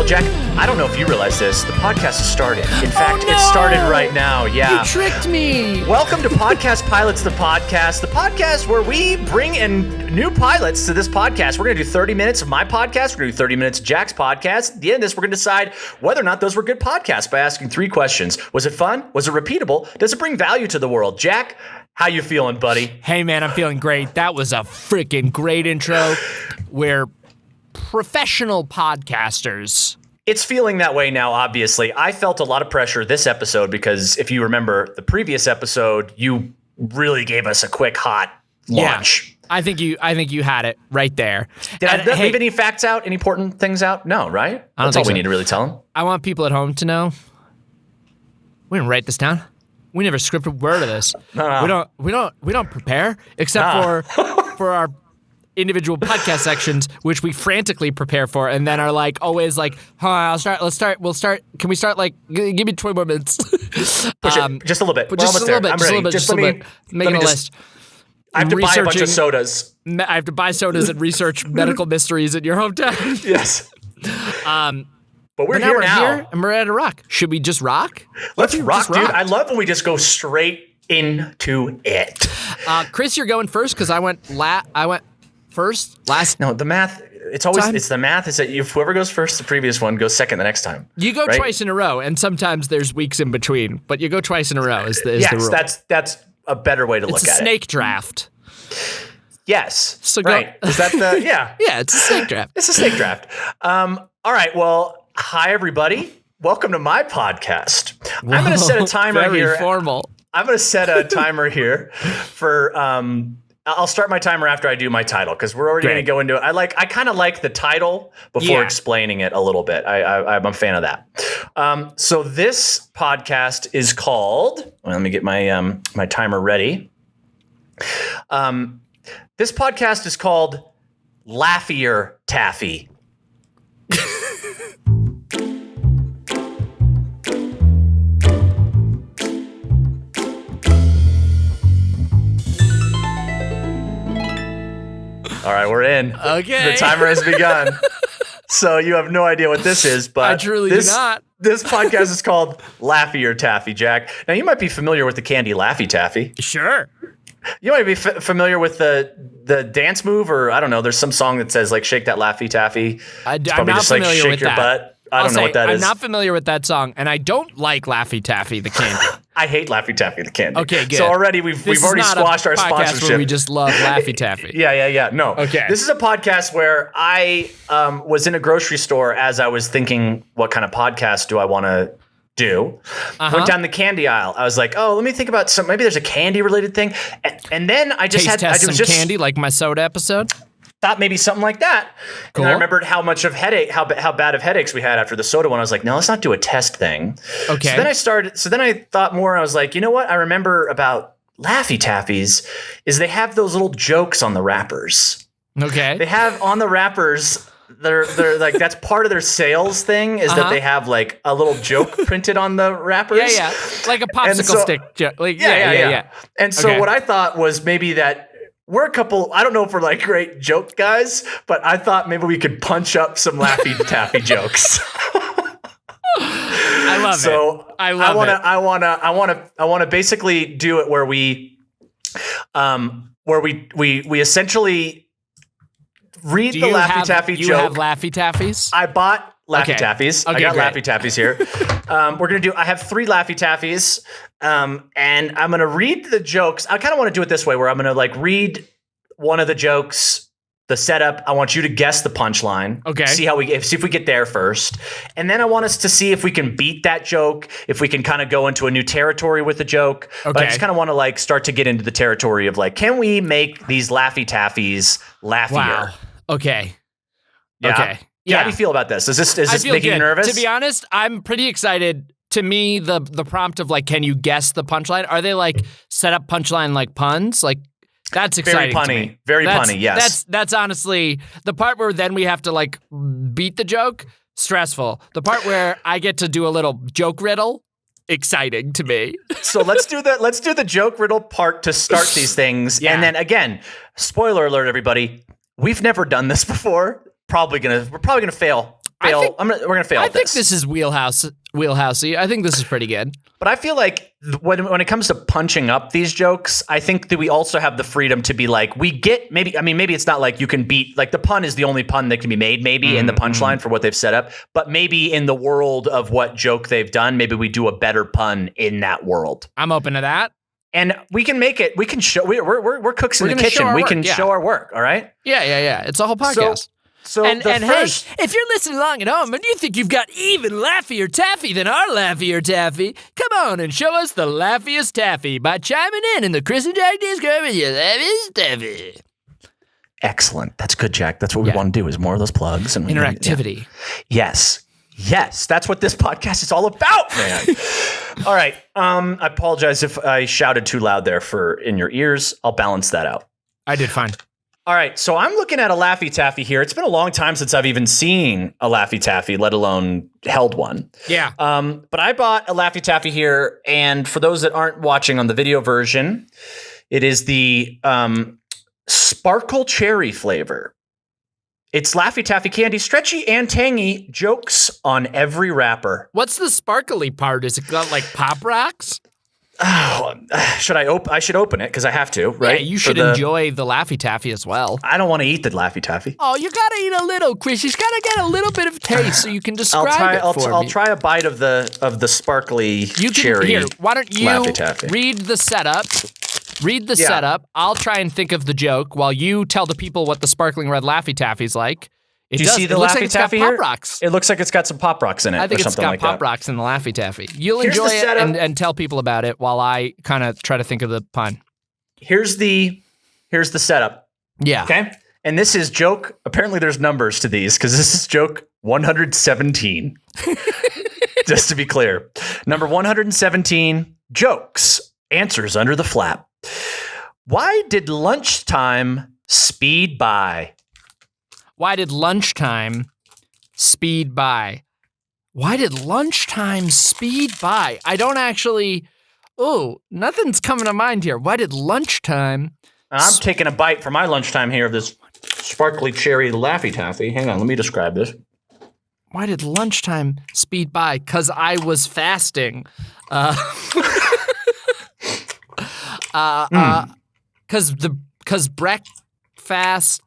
Jack, I don't know if you realize this. The podcast has started. In fact, it started right now. Yeah. You tricked me. Welcome to Podcast Pilots, the podcast where we bring in new pilots to this podcast. We're going to do 30 minutes of my podcast. We're going to do 30 minutes of Jack's podcast. At the end of this, we're going to decide whether or not those were good podcasts by asking 3 questions. Was it fun? Was it repeatable? Does it bring value to the world? Jack, how you feeling, buddy? Hey, man, I'm feeling great. That was a freaking great intro. We're professional podcasters. It's feeling that way now, obviously. I felt a lot of pressure this episode because if you remember the previous episode, you really gave us a quick hot launch. Yeah, I think you had it right there. Did I leave any facts out, any important things out? No, right? That's all we need to really tell them. I want people at home to know. We didn't write this down. We never scripted a word of this. No. We don't prepare except for our individual podcast sections, which we frantically prepare for, and then are like always like, we'll start. Can we start like, give me 20 more minutes? Push it just a little bit. Just a little bit. I'm ready. Just let me make a list. I have to buy a bunch of sodas. I have to buy sodas and research medical mysteries in your hometown. Yes. But we're now here and we're ready to rock. Should we just rock? Let's rock, dude. I love when we just go straight into it. Chris, you're going first because I went first last. No, the math. It's the math is that if whoever goes first, the previous one goes second the next time. You go twice in a row, and sometimes there's weeks in between, but you go twice in a row is the rule. That's a better way to look at it. It's a snake draft. Yes. So right. Is that the yeah? Yeah, it's a snake draft. It's a snake draft. All right. Well, hi everybody. Welcome to my podcast. Whoa, I'm going to set a timer here. Very formal. I'm going to set a timer here for. I'll start my timer after I do my title because we're already going to go into it. I kind of like the title before explaining it a little bit. I'm a fan of that. So this podcast is called. Let me get my my timer ready. This podcast is called Laffier Taffy. All right, we're in. Okay. The timer has begun. So you have no idea what this is, but I truly do not. This podcast is called Laffier Taffy, Jack. Now, you might be familiar with the candy Laffy Taffy. Sure. You might be familiar with the dance move, or I don't know, there's some song that says, like, shake that Laffy Taffy. I'm not just familiar like shake with your that. butt. I don't know what that is. I'm not familiar with that song, and I don't like Laffy Taffy, the candy. I hate Laffy Taffy, the candy. Okay, good. So already we've already squashed our sponsorship. Where we just love Laffy Taffy. Yeah. No. Okay. This is a podcast where I was in a grocery store as I was thinking, what kind of podcast do I want to do? Went down the candy aisle. I was like, oh, let me think about maybe there's a candy related thing. And then I just some candy like my soda episode. Thought maybe something like that. Cool. And I remembered how bad of headaches we had after the soda one. I was like, no, let's not do a test thing. Okay. So then I thought more. I was like, you know what? I remember about Laffy Taffies is they have those little jokes on the wrappers. Okay. They have on the wrappers. They're like, that's part of their sales thing is that they have like a little joke printed on the wrappers. Yeah. Like a popsicle stick joke. Like, yeah. And so what I thought was maybe that we're a couple, I don't know if we're like great joke guys, but I thought maybe we could punch up some Laffy Taffy jokes. I love it. I want to basically do it where we essentially read the Laffy Taffy joke. You have Laffy Taffies? I bought Laffy Taffies. Okay, I got great. Laffy Taffies here. I have 3 Laffy Taffies. And I'm going to read the jokes. I kind of want to do it this way where I'm going to like read one of the jokes, the setup. I want you to guess the punchline. Okay. See if we get there first. And then I want us to see if we can beat that joke, if we can kind of go into a new territory with the joke. Okay. But I just kind of want to like start to get into the territory of like, can we make these Laffy Taffies laughier? Wow. Okay. Yeah. Okay. Yeah. How do you feel about this? Is this making you nervous? To be honest, I'm pretty excited. To me, the prompt of like, can you guess the punchline? Are they like set up punchline like puns? Like that's exciting. Very punny. To me. Very punny. Yes. That's honestly the part where then we have to like beat the joke. Stressful. The part where I get to do a little joke riddle. Exciting to me. So let's do the joke riddle part to start these things. Yeah. And then again, spoiler alert, everybody. We've never done this before. We're probably gonna fail. fail. We're gonna fail. I think this is wheelhousey. I think this is pretty good. But I feel like when it comes to punching up these jokes, I think that we also have the freedom to be like, maybe it's not like you can beat, like the pun is the only pun that can be made, maybe in the punchline for what they've set up, but maybe in the world of what joke they've done, maybe we do a better pun in that world. I'm open to that. And we can make it, we can show, we're cooks in the kitchen. We can show our work. All right. Yeah. It's a whole podcast. So hey, if you're listening along at home and you think you've got even Laffier Taffy than our Laffier Taffy, come on and show us the Laffiest Taffy by chiming in the Chris and Jack Discord with your Laffiest Taffy. Excellent. That's good, Jack. That's what we want to do is more of those plugs and interactivity. Yes. That's what this podcast is all about, man. All right. I apologize if I shouted too loud there in your ears. I'll balance that out. I did fine. All right, so I'm looking at a Laffy Taffy here. It's been a long time since I've even seen a Laffy Taffy, let alone held one. Yeah. But I bought a Laffy Taffy here, and for those that aren't watching on the video version, it is the sparkle cherry flavor. It's Laffy Taffy candy, stretchy and tangy, jokes on every wrapper. What's the sparkly part? Is it got like Pop Rocks? Oh, I should open it because I have to, right? Yeah, you should enjoy the Laffy Taffy as well. I don't want to eat the Laffy Taffy. Oh, you gotta eat a little, Chris. You gotta get a little bit of taste so you can describe it for me. I'll try a bite of the sparkly cherry. Here, why don't you Laffy Taffy. read the setup? Read the setup. I'll try and think of the joke while you tell the people what the sparkling red Laffy Taffy's like. Do you see the Laffy Taffy here? Pop Rocks. It looks like it's got some Pop Rocks in it. I think it's got Pop Rocks in the Laffy Taffy. You'll enjoy it and tell people about it while I kind of try to think of the pun. Here's the setup. Yeah. Okay. And this is joke. Apparently, there's numbers to these because this is joke 117. Just to be clear, number 117. Jokes. Answers under the flap. Why did lunchtime speed by? Why did lunchtime speed by? Why did lunchtime speed by? I don't actually... Oh, nothing's coming to mind here. Why did lunchtime... I'm taking a bite for my lunchtime here of this sparkly cherry Laffy Taffy. Hang on, let me describe this. Why did lunchtime speed by? Because I was fasting. Because breakfast...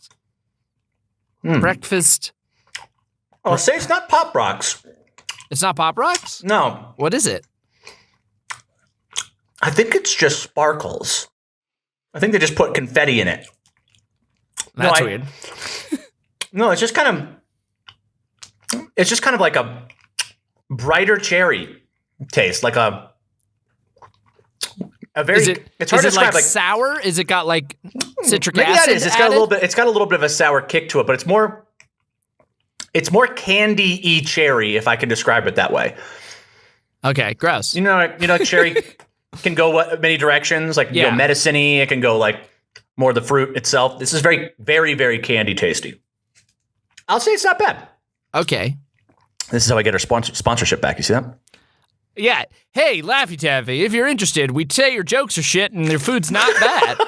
Breakfast. Oh, say it's not Pop Rocks. It's not Pop Rocks? No. What is it? I think it's just sparkles. I think they just put confetti in it. That's weird. No, it's just kind of like a brighter cherry taste, like a very. It's hard to describe. Like sour? Is it got like citric maybe acid? That is. It's got a little bit. It's got a little bit of a sour kick to it, but it's more candy-y cherry, if I can describe it that way. Okay, gross. You know, cherry can go many directions. Like you go medicine-y. It can go like more the fruit itself. This is very, very, very candy tasty. I'll say it's not bad. Okay. This is how I get our sponsorship back. You see that? Yeah. Hey, Laffy Taffy, if you're interested, we'd say your jokes are shit and your food's not bad.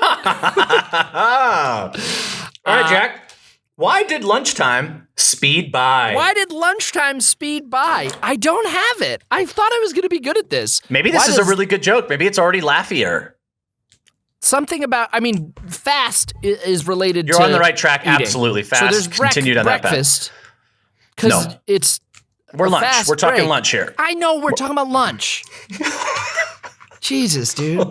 All right, Jack. Why did lunchtime speed by? Why did lunchtime speed by? I don't have it. I thought I was going to be good at this. Maybe this is a really good joke. Maybe it's already Laffier. Something about, fast is related to You're on the right track. eating. Absolutely. Fast. So there's continued on breakfast. No. It's We're lunch. We're talking lunch here. I know we're talking about lunch. Jesus, dude.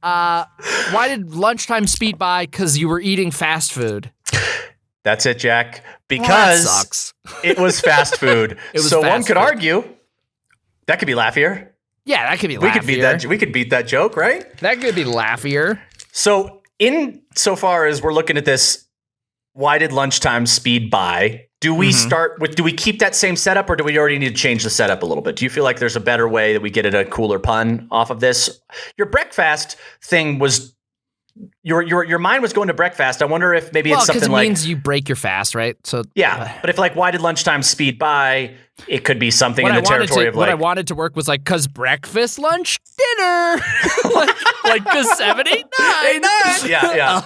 Why did lunchtime speed by? Because you were eating fast food. That's it, Jack. Because that sucks. It was fast food. So one could argue that could be Laffier. Yeah, that could be Laffier. We could beat that joke, right? That could be Laffier. So insofar as we're looking at this, why did lunchtime speed by? Do we start with, do we keep that same setup or do we already need to change the setup a little bit? Do you feel like there's a better way that we get at a cooler pun off of this? Your breakfast thing was your mind was going to breakfast. I wonder if maybe it's something like, means you break your fast, right? So yeah, but if like, why did lunchtime speed by? It could be something in the territory of like. What I wanted to work was like, cause breakfast, lunch, dinner, like cause 7, 8, 9. Yeah.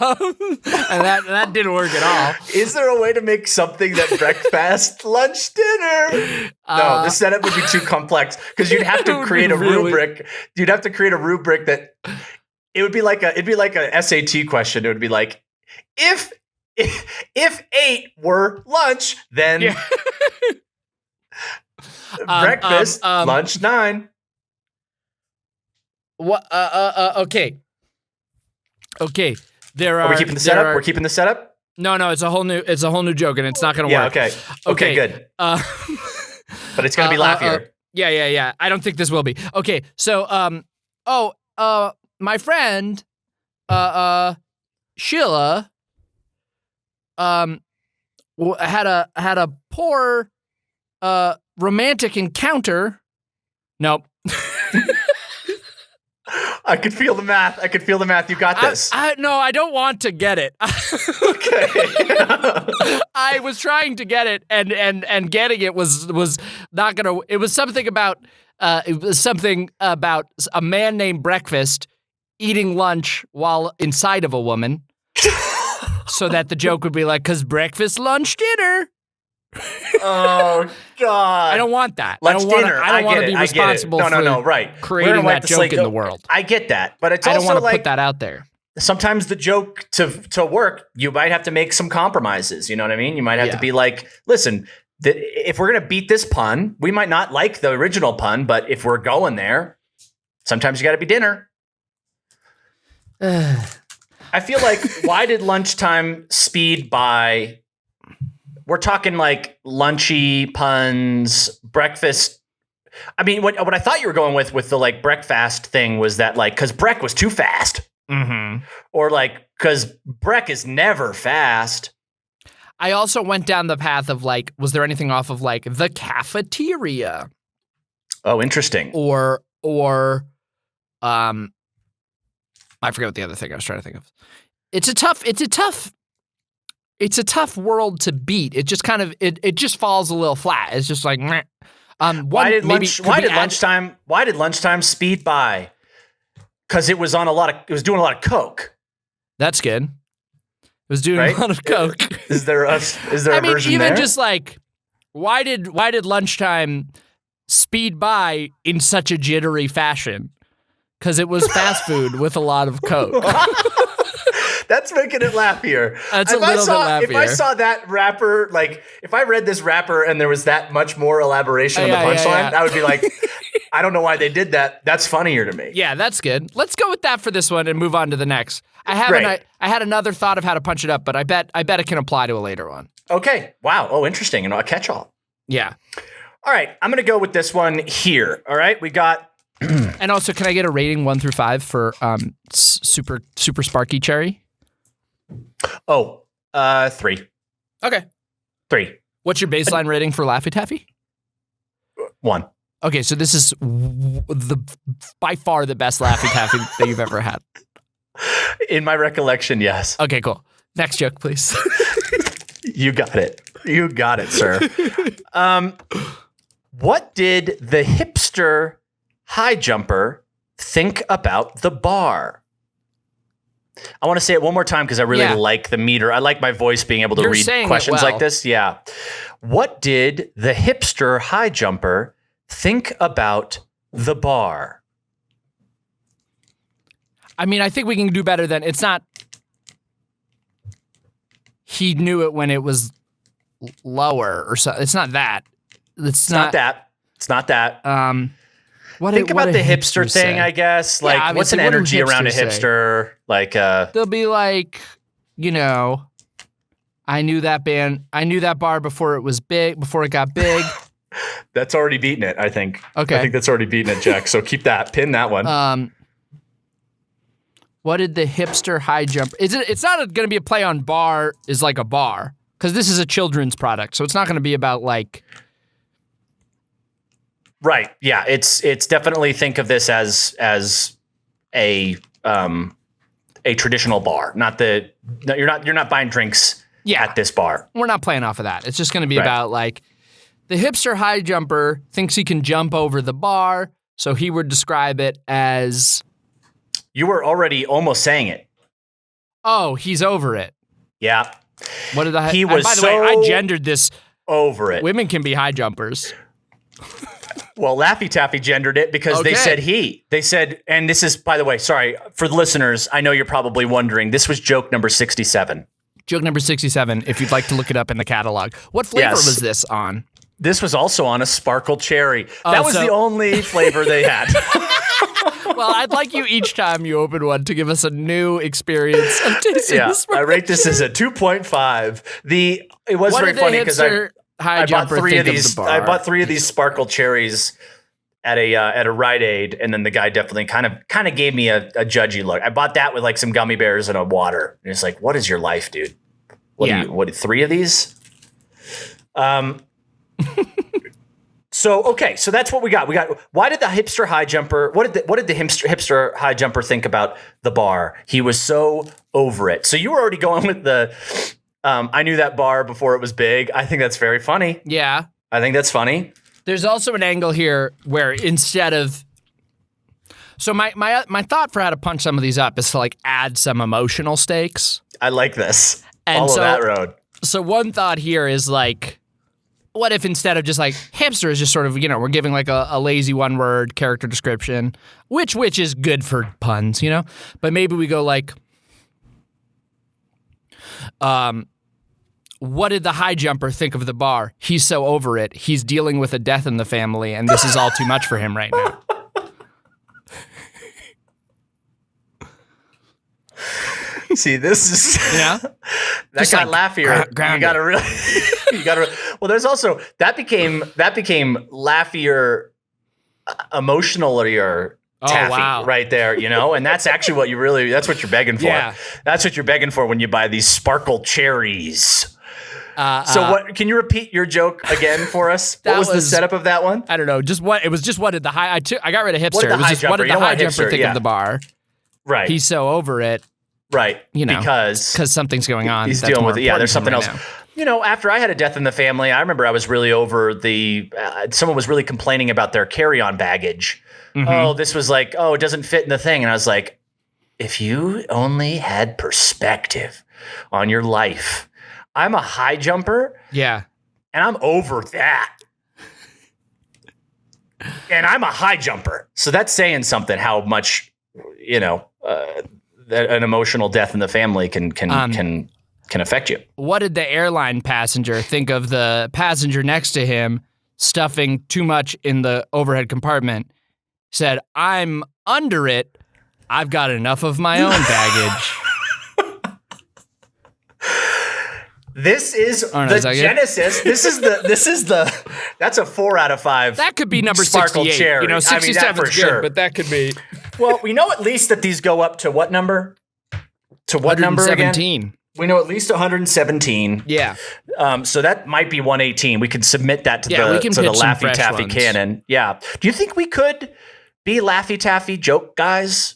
And that didn't work at all. Is there a way to make something that breakfast, lunch, dinner? No, the setup would be too complex because you'd have to create a rubric. You'd have to create a rubric that it'd be like a SAT question. It would be like, if 8 were lunch, then. Yeah. Breakfast, lunch, 9. What? Okay. Are we keeping the setup? We're keeping the setup. No, it's a whole new joke, and it's not going to work. Yeah. Okay. Good. But it's going to be Laffier. Yeah. I don't think this will be. Okay. So, my friend, Sheila, had a poor, romantic encounter. Nope. I could feel the math. You got this. No, I don't want to get it. Okay. I was trying to get it, and getting it was not gonna. It was something about a man named Breakfast eating lunch while inside of a woman, so that the joke would be like, "'Cause breakfast, lunch, dinner." Oh God! I don't want that. Dinner. I don't want to be responsible for right. creating that joke in the world. I get that, but it's I also don't want to like, put that out there. Sometimes the joke to work, you might have to make some compromises. You know what I mean? You might have to be like, listen, if we're gonna beat this pun, we might not like the original pun, but if we're going there, sometimes you got to be dinner. I feel like, why did lunchtime speed by? We're talking like lunchy puns, breakfast. I mean, what I thought you were going with the like breakfast thing was that like, cause Breck was too fast. Mm-hmm. Or like, cause Breck is never fast. I also went down the path of like, was there anything off of like the cafeteria? Oh, interesting. Or I forget what the other thing I was trying to think of. It's a tough world to beat. It just kind of it just falls a little flat. It's just like meh. Why did lunchtime speed by? Because it was doing a lot of coke. That's good. It was doing a lot of coke. Is there a version even there? Just like why did lunchtime speed by in such a jittery fashion? Because it was fast food with a lot of coke. That's making it Laffier. That's a little bit Laffier. If I saw that rapper, like if I read this rapper and there was that much more elaboration on the punchline, I would be like, I don't know why they did that. That's funnier to me. Yeah, that's good. Let's go with that for this one and move on to the next. I had another thought of how to punch it up, but I bet it can apply to a later one. Okay. Wow. Oh, interesting. And a catch-all. Yeah. All right. I'm going to go with this one here. All right. We got. And also, can I get a rating 1 through 5 for super Sparky Cherry? Oh, 3. Okay. 3. What's your baseline rating for Laffier Taffy? 1. Okay, so this is by far the best Laffier Taffy that you've ever had. In my recollection, yes. Okay, cool. Next joke, please. You got it. You got it, sir. What did the hipster high jumper think about the bar? I want to say it one more time because I really like the meter. I like my voice being able to read questions like this. Yeah. What did the hipster high jumper think about the bar? I mean, I think we can do better than it's not. He knew it when it was lower or so. It's not that. It's not that. It's not that. Think about the hipster thing, I guess. Like, what's an energy around a hipster? Say? Like, they'll be like, I knew that bar before it was big, before it got big. That's already beaten it, I think. Okay. I think that's already beaten it, Jack. So keep that. Pin that one. What did the hipster high jump? It's not going to be a play on bar is like a bar. Because this is a children's product. So it's not going to be about like. Right. Yeah. It's definitely think of this as a a traditional bar, you're not buying drinks at this bar. We're not playing off of that. It's just going to be about like the hipster high jumper thinks he can jump over the bar, so he would describe it as. You were already almost saying it. Oh, he's over it. Yeah. What did I? He was by the way, I gendered this. Over it. Women can be high jumpers. Well, Laffier Taffy gendered it because they said he. They said, and this is, by the way, sorry, for the listeners, I know you're probably wondering, this was joke number 67. Joke number 67, if you'd like to look it up in the catalog. What flavor was this on? This was also on a sparkle cherry. That was the only flavor they had. Well, I'd like you each time you open one to give us a new experience of tasting this. I rate this as a 2.5. It was very funny because I bought 3 of these. I bought 3 of these sparkle cherries at a Rite Aid, and then the guy definitely kind of gave me a judgy look. I bought that with like some gummy bears and a water. And it's like, what is your life, dude? What 3 of these? So that's what we got. Why did the hipster high jumper? What did the hipster high jumper think about the bar? He was so over it. So you were already going with the. I knew that bar before it was big. I think that's very funny. Yeah, I think that's funny. There's also an angle here where instead of. So my thought for how to punch some of these up is to like add some emotional stakes. I like this. And Follow that road. So one thought here is like. What if instead of just like hipster is just sort of, we're giving like a lazy one-word character description, which is good for puns, But maybe we go like, what did the high jumper think of the bar? He's so over it. He's dealing with a death in the family, and this is all too much for him right now. See, this is that just got like Laffier. You got to really, Well, there's also that became Laffier emotionalier taffy right there, and that's actually that's what you're begging for. Yeah. That's what you're begging for when you buy these sparkle cherries. So what? Can you repeat your joke again for us? What was the setup of that one? I don't know. It was just what did the high? I got rid of hipster. It was just what did the high jumper think of the bar? Right. He's so over it. Right, because something's going on. He's dealing with it. Yeah, there's something else. Now. After I had a death in the family, I remember I was really over someone was really complaining about their carry-on baggage. Mm-hmm. Oh, this was like, it doesn't fit in the thing. And I was like, if you only had perspective on your life, I'm a high jumper. Yeah. And I'm over that. And I'm a high jumper. So that's saying something, how much, that an emotional death in the family can affect you. What did the airline passenger think of the passenger next to him stuffing too much in the overhead compartment? Said, I'm under it. I've got enough of my own baggage. This is the Genesis. This is the. That's a 4 out of 5. That could be number sparkle 68. Cherry. 67 for good, sure. but that could be. Well, we know at least that these go up to what number? To what number again? We know at least 117. Yeah. So that might be 118. We can submit that to the Laffier Taffy canon. Yeah. Do you think we could be Laffier Taffy joke guys?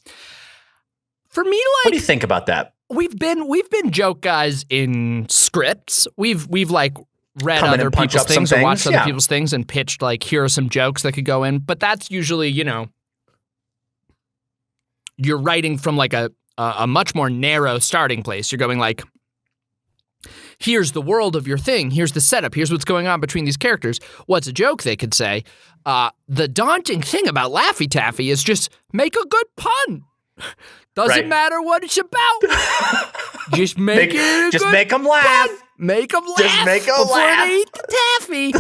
For me, what do you think about that? We've been joke guys in scripts. We've like read other people's things or watched other people's things and pitched like, here are some jokes that could go in. But that's usually, you're writing from like a much more narrow starting place. You're going like, here's the world of your thing. Here's the setup. Here's what's going on between these characters. What's a joke, they could say? The daunting thing about Laffier Taffy is just make a good pun. Doesn't matter what it's about. Just make it. Just make them laugh. Make them laugh. Just make them laugh. They eat the taffy.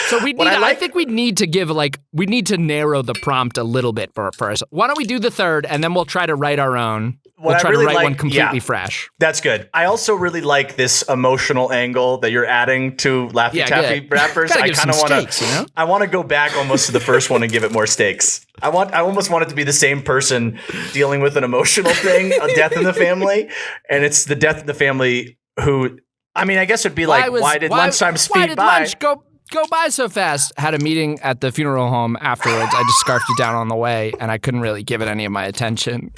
So I think we need to narrow the prompt a little bit for us. Why don't we do the third, and then we'll try to write our own. We'll try to write one completely fresh. That's good. I also really like this emotional angle that you're adding to Laffier Taffy rappers. I kind of want to. I want to go back almost to the first one and give it more stakes. I almost want it to be the same person dealing with an emotional thing, a death in the family, and it's the death in the family who. I mean, I guess it'd be like, why did lunchtime speed by? Why did lunch go by so fast? Had a meeting at the funeral home afterwards. I just scarfed it down on the way, and I couldn't really give it any of my attention.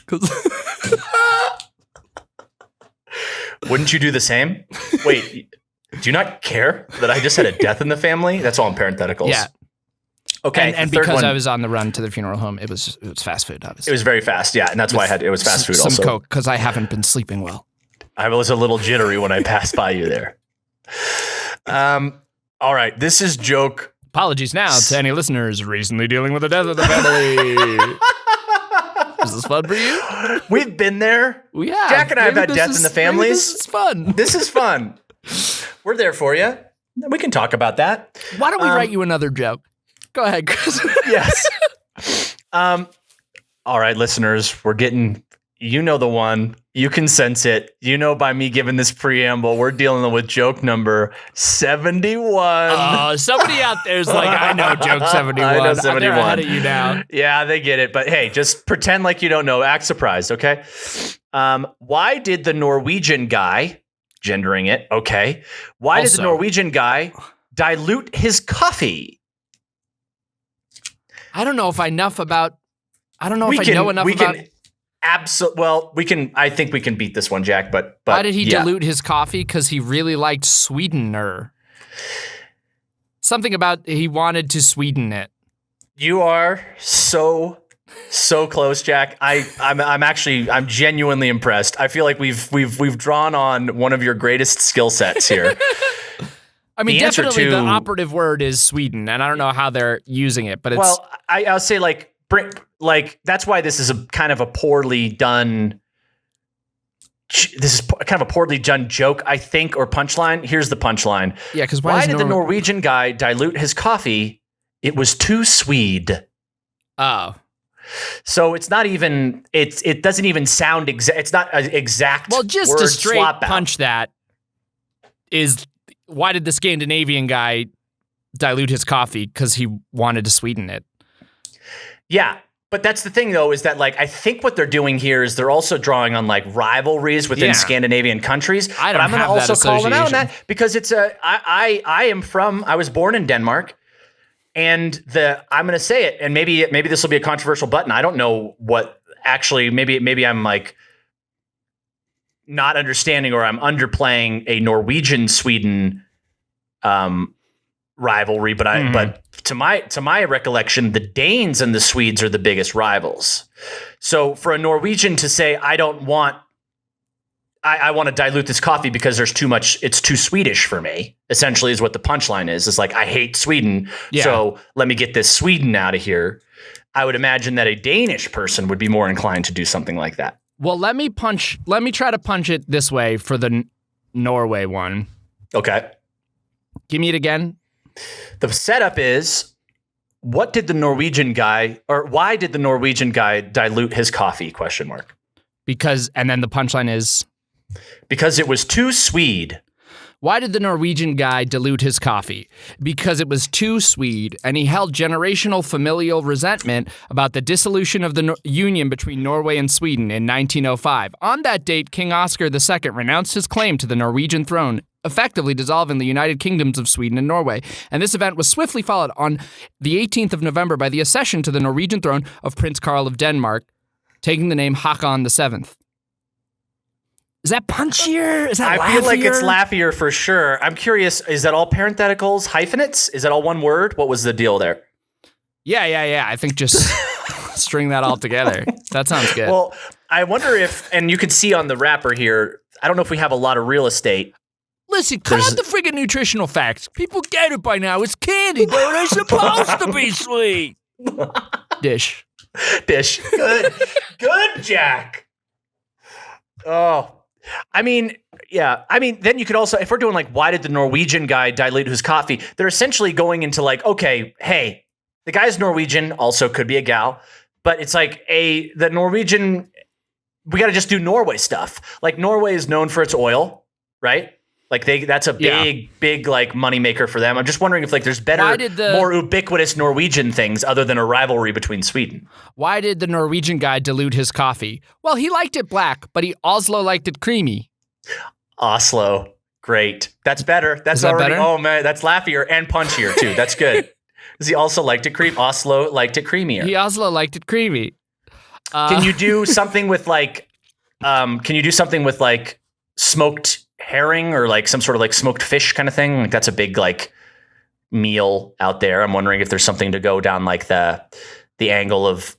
Wouldn't you do the same? Wait, do you not care that I just had a death in the family? That's all in parentheticals. Yeah. Okay. And because I was on the run to the funeral home, it was fast food, obviously. It was very fast, yeah, and that's why it was fast food some also. Coke, because I haven't been sleeping well. I was a little jittery when I passed by you there. All right, this is joke. Apologies now to any listeners recently dealing with a death in the family. Is this fun for you? We've been there. We have. Jack and I have had death in the families. This is fun. This is fun. We're there for you. We can talk about that. Why don't we write you another joke? Go ahead, Chris. Yes. All right, listeners, we're getting, you know the one. You can sense it. You know by me giving this preamble, we're dealing with joke number 71. Somebody out there is like, I know joke 71. I know 71. They're ahead of you now. Yeah, they get it. But hey, just pretend like you don't know. Act surprised, okay? Why did the Norwegian guy, gendering it, okay. Why did the Norwegian guy dilute his coffee? I don't know if I know enough about. I think we can beat this one, Jack, but why did he dilute his coffee? Because he really liked sweetener. Something about he wanted to sweeten it. You are so close, Jack. I'm genuinely impressed. I feel like we've drawn on one of your greatest skill sets here. I mean, definitely the operative word is Sweden, and I don't know how they're using it, but it's... Well, I'll say like that's why this is a kind of a poorly done... This is kind of a poorly done joke, I think, or punchline. Here's the punchline. Yeah, because why did the Norwegian guy dilute his coffee? It was too sweet. Oh. So it's not even... It doesn't even sound exact. It's not an exact Well, just word to straight swap out. punch that is... Why did the Scandinavian guy dilute his coffee? Because he wanted to sweeten it. Yeah, but that's the thing, though, is that like I think what they're doing here is they're also drawing on like rivalries within Scandinavian countries. I don't but I'm going to have also that call them out on association. that because it's I was born in Denmark, and I'm going to say it, and maybe this will be a controversial button. I don't know what actually. Maybe I'm like not understanding, or I'm underplaying a Norwegian-Sweden rivalry, but to my recollection, the Danes and the Swedes are the biggest rivals. So for a Norwegian to say, I want to dilute this coffee because there's too much, it's too Swedish for me, essentially is what the punchline is. It's like, I hate Sweden, so let me get this Sweden out of here. I would imagine that a Danish person would be more inclined to do something like that. Well, let me try to punch it this way for the Norway one. Okay. Give me it again. The setup is, why did the Norwegian guy dilute his coffee? ? Because, and then the punchline is? Because it was too Swede. Why did the Norwegian guy dilute his coffee? Because it was too Swede, and he held generational familial resentment about the dissolution of the union between Norway and Sweden in 1905. On that date, King Oscar II renounced his claim to the Norwegian throne, effectively dissolving the United Kingdoms of Sweden and Norway. And this event was swiftly followed on the 18th of November by the accession to the Norwegian throne of Prince Karl of Denmark, taking the name Håkon VII. Is that punchier? Is that I feel like it's Laffier for sure. I'm curious, is that all parentheticals, hyphenates? Is that all one word? What was the deal there? Yeah. I think just string that all together. That sounds good. Well, I wonder if, and you can see on the wrapper here, I don't know if we have a lot of real estate. Listen, cut out the friggin' nutritional facts. People get it by now. It's candy, though. They're supposed to be sweet. Dish. Good, Jack. Oh. I mean, then you could also, if we're doing like, why did the Norwegian guy dilute his coffee? They're essentially going into like, okay, hey, the guy's Norwegian, also could be a gal, but it's like the Norwegian, we got to just do Norway stuff. Like Norway is known for its oil, right? Like that's a big like moneymaker for them. I'm just wondering if like there's better, more ubiquitous Norwegian things other than a rivalry between Sweden. Why did the Norwegian guy dilute his coffee? Well, he liked it black, but he also liked it creamy. Oslo, great. That's better. That's already better? Oh man, that's Laffier and punchier too. That's good. Because he also liked it creamy. Oslo liked it creamier. He also liked it creamy. Can you do something with like? smoked herring or like some sort of like smoked fish kind of thing. Like that's a big like meal out there. I'm wondering if there's something to go down like the angle of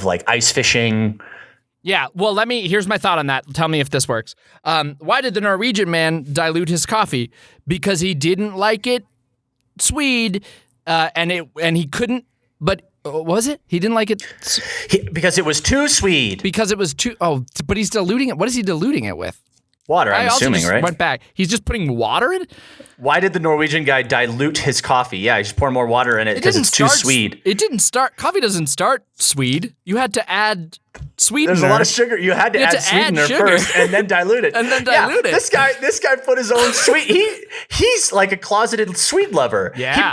like ice fishing. Yeah, well, here's my thought on that. Tell me if this works. Why did the Norwegian man dilute his coffee? Because he didn't like it sweet, and he couldn't, but was it? He didn't like it? Because it was too sweet. Because it was too, but he's diluting it. What is he diluting it with? Water, I'm assuming, right? Went back. He's just putting water in it? Why did the Norwegian guy dilute his coffee? Yeah, he's pouring more water in it because it's too sweet. Coffee doesn't start sweet. You had to add sweetener. There's a lot of sugar. You had to add sweetener first and then dilute it. This guy put his own sweet. He's like a closeted sweet lover. Yeah.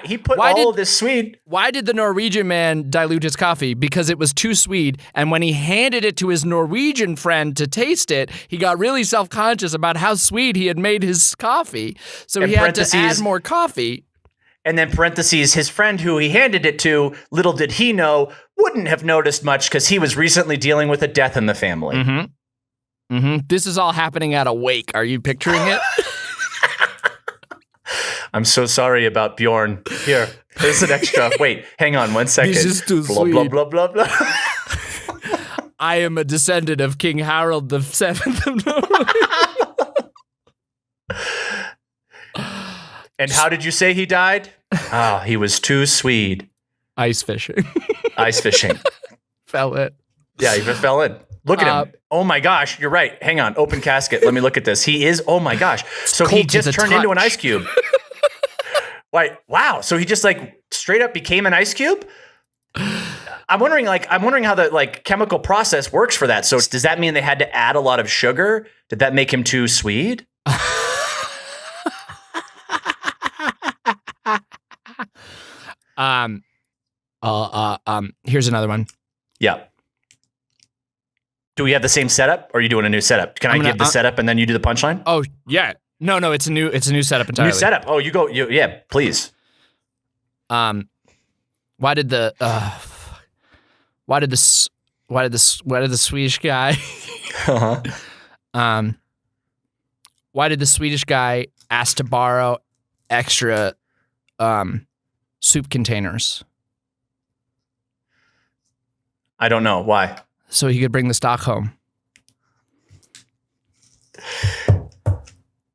He put all of this sweet. Why did the Norwegian man dilute his coffee? Because it was too sweet, and when he handed it to his Norwegian friend to taste it, he got really self-conscious about how sweet he had made his coffee. So he had to add more coffee. And then parentheses, his friend who he handed it to, little did he know, wouldn't have noticed much because he was recently dealing with a death in the family. Mm-hmm. Mm-hmm. This is all happening at a wake. Are you picturing it? I'm so sorry about Bjorn. Here, here's an extra. Wait, hang on 1 second. This is too blah, sweet. blah, blah, blah, blah. I am a descendant of King Harold the Seventh of Norway. And how did you say he died? Oh, he was too sweet. Ice fishing. Ice fishing. Fell in. Yeah, he just fell in. Look at him. Oh my gosh, you're right. Hang on, open casket. Let me look at this. He is, oh my gosh. So he just turned into an ice cube. Like, wow. So he just like straight up became an ice cube? I'm wondering how the like chemical process works for that. So does that mean they had to add a lot of sugar? Did that make him too sweet? Here's another one. Yeah. Do we have the same setup, or are you doing a new setup? Can I give the setup and then you do the punchline? Oh yeah. No, it's a new setup entirely. New setup. Oh, yeah, please. Why did the Swedish guy why did the Swedish guy ask to borrow extra soup containers? I don't know. Why? So he could bring the stock home.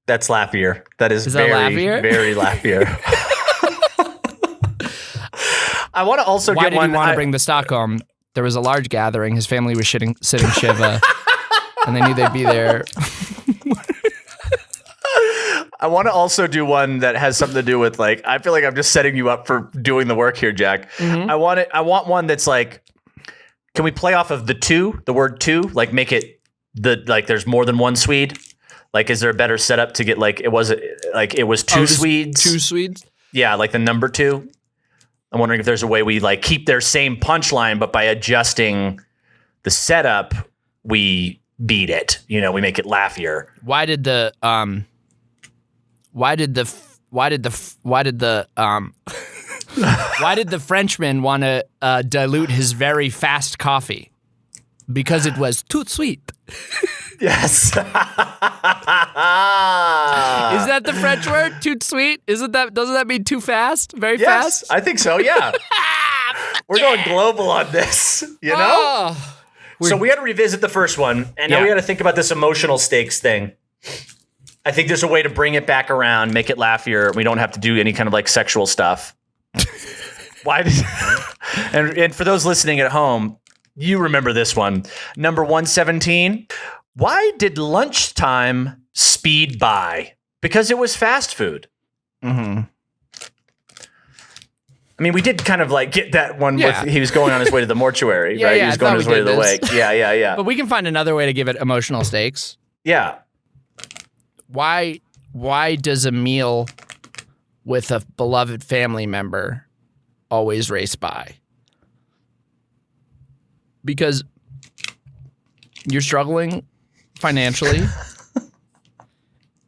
That's Laffier. That is that very, Laffier? Very Laffier. I want to also Why get did one. he want to bring the stock home? There was a large gathering. His family was sitting Shiva, and they knew they'd be there. I want to also do one that has something to do with like, I feel like I'm just setting you up for doing the work here, Jack. Mm-hmm. I want one that's like, can we play off of the word two? Like make it there's more than one Swede. Like, is there a better setup to get like, it was two Swedes? Two Swedes? Yeah. Like the number two. I'm wondering if there's a way we like keep their same punchline, but by adjusting the setup, we beat it. You know, we make it Laffier. Why did the Frenchman want to dilute his very fast coffee? Because it was too sweet. Yes. Is that the French word? Too sweet? Doesn't that mean too fast? Very fast? I think so, yeah. We're going global on this, you know? Oh, so we got to revisit the first one, and now we got to think about this emotional stakes thing. I think there's a way to bring it back around, make it Laffier. We don't have to do any kind of like sexual stuff. Why did and for those listening at home, you remember this one. Number 117. Why did lunchtime speed by? Because it was fast food. Mm-hmm. I mean, we did kind of like get that one with he was going on his way to the mortuary, right? Yeah, he was going on his way to the wake. Yeah. But we can find another way to give it emotional stakes. Yeah. Why does a meal with a beloved family member always race by? Because you're struggling financially.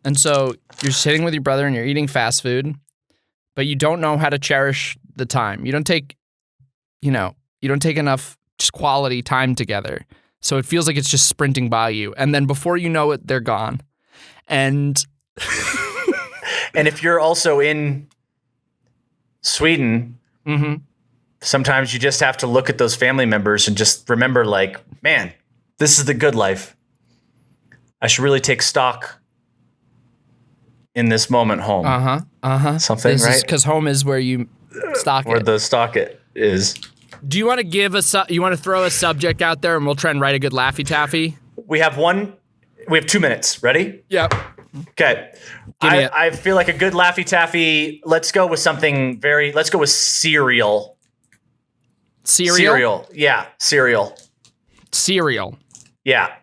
And so you're sitting with your brother and you're eating fast food, but you don't know how to cherish the time. You don't take enough just quality time together. So it feels like it's just sprinting by you. And then before you know it, they're gone. And and if you're also in Sweden, sometimes you just have to look at those family members and just remember, like, man, this is the good life. I should really take stock in this moment home. Something, right? Because home is where you stock where it. the stock it is. Do you want to you want to throw a subject out there and we'll try and write a good Laffy Taffy? We have 2 minutes. Ready? Yep. Okay. I feel like a good Laffy Taffy. Let's go with something let's go with cereal. Cereal? Yeah, cereal. Cereal. Yeah.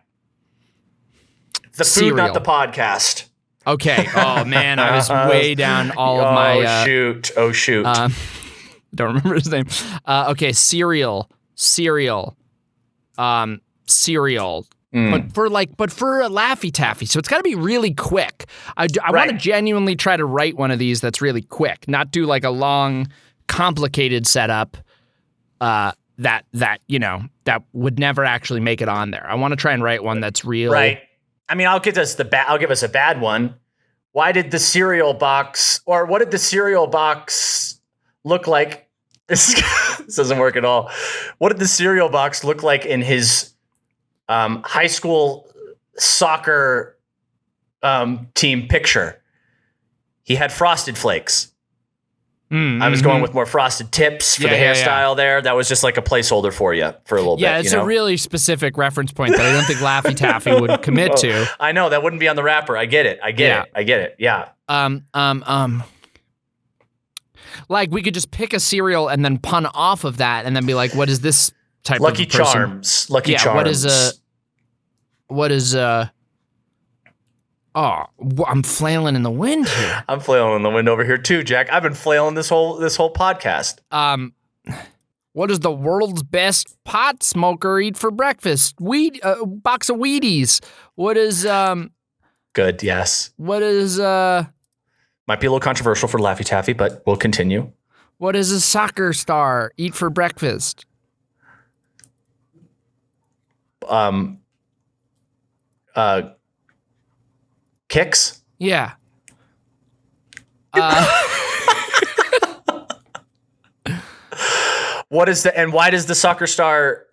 The food, Cereal. not the podcast. Okay. Oh, man, I was way down all of my... Oh, shoot. Don't remember his name. Okay, cereal. Cereal. But for a Laffy Taffy, so it's got to be really quick. I want to genuinely try to write one of these that's really quick, not do like a long, complicated setup that would never actually make it on there. I want to try and write one that's real. Right. I mean, I'll give us a bad one. What did the cereal box look like? This doesn't work at all. What did the cereal box look like in his high school soccer team picture? He had Frosted Flakes. I was going with more frosted tips for the hairstyle there. That was just like a placeholder for you for a little bit. Yeah, it's a really specific reference point that I don't think Laffy Taffy would commit to. I know, that wouldn't be on the wrapper. I get it. Yeah. Like we could just pick a cereal and then pun off of that and then be like, what is this type Lucky of person? Charms. Lucky Charms. I'm flailing in the wind here. I'm flailing in the wind over here too, Jack. I've been flailing this whole podcast. What does the world's best pot smoker eat for breakfast? Box of Wheaties. What is Good, yes. What is might be a little controversial for Laffy Taffy, but we'll continue. What does a soccer star eat for breakfast? Kicks? Yeah. Why does the soccer star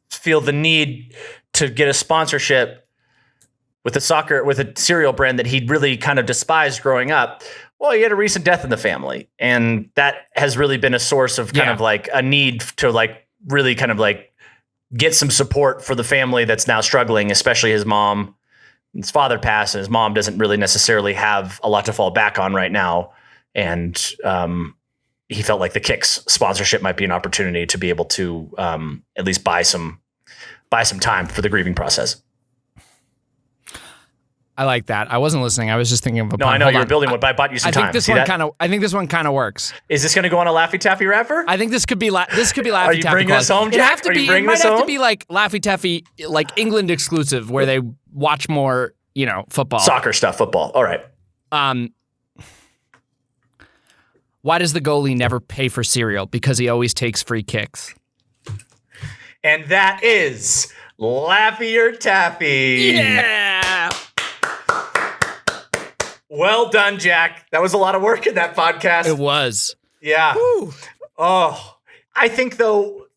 feel the need to get a sponsorship with a cereal brand that he really kind of despised growing up? Well, he had a recent death in the family, and that has really been a source of kind of like a need to like really kind of like get some support for the family that's now struggling, especially his mom. His father passed, and his mom doesn't really necessarily have a lot to fall back on right now. And he felt like the Kicks sponsorship might be an opportunity to be able to at least buy some time for the grieving process. I like that. I wasn't listening. I was just thinking of a No, pun. I know Hold you were on. building one, but I bought you some time. I think this one kind of works. Is this going to go on a Laffy Taffy wrapper? I think this could be Laffy Taffy. Are you bringing this home, Jack? It might have to be like Laffy Taffy, like England exclusive, where they watch more, football. Soccer stuff, football. All right. Why does the goalie never pay for cereal? Because he always takes free kicks. And that is Laffier Taffy. Yeah. Well done, Jack. That was a lot of work in that podcast. It was. Yeah. Whew. Oh, I think though,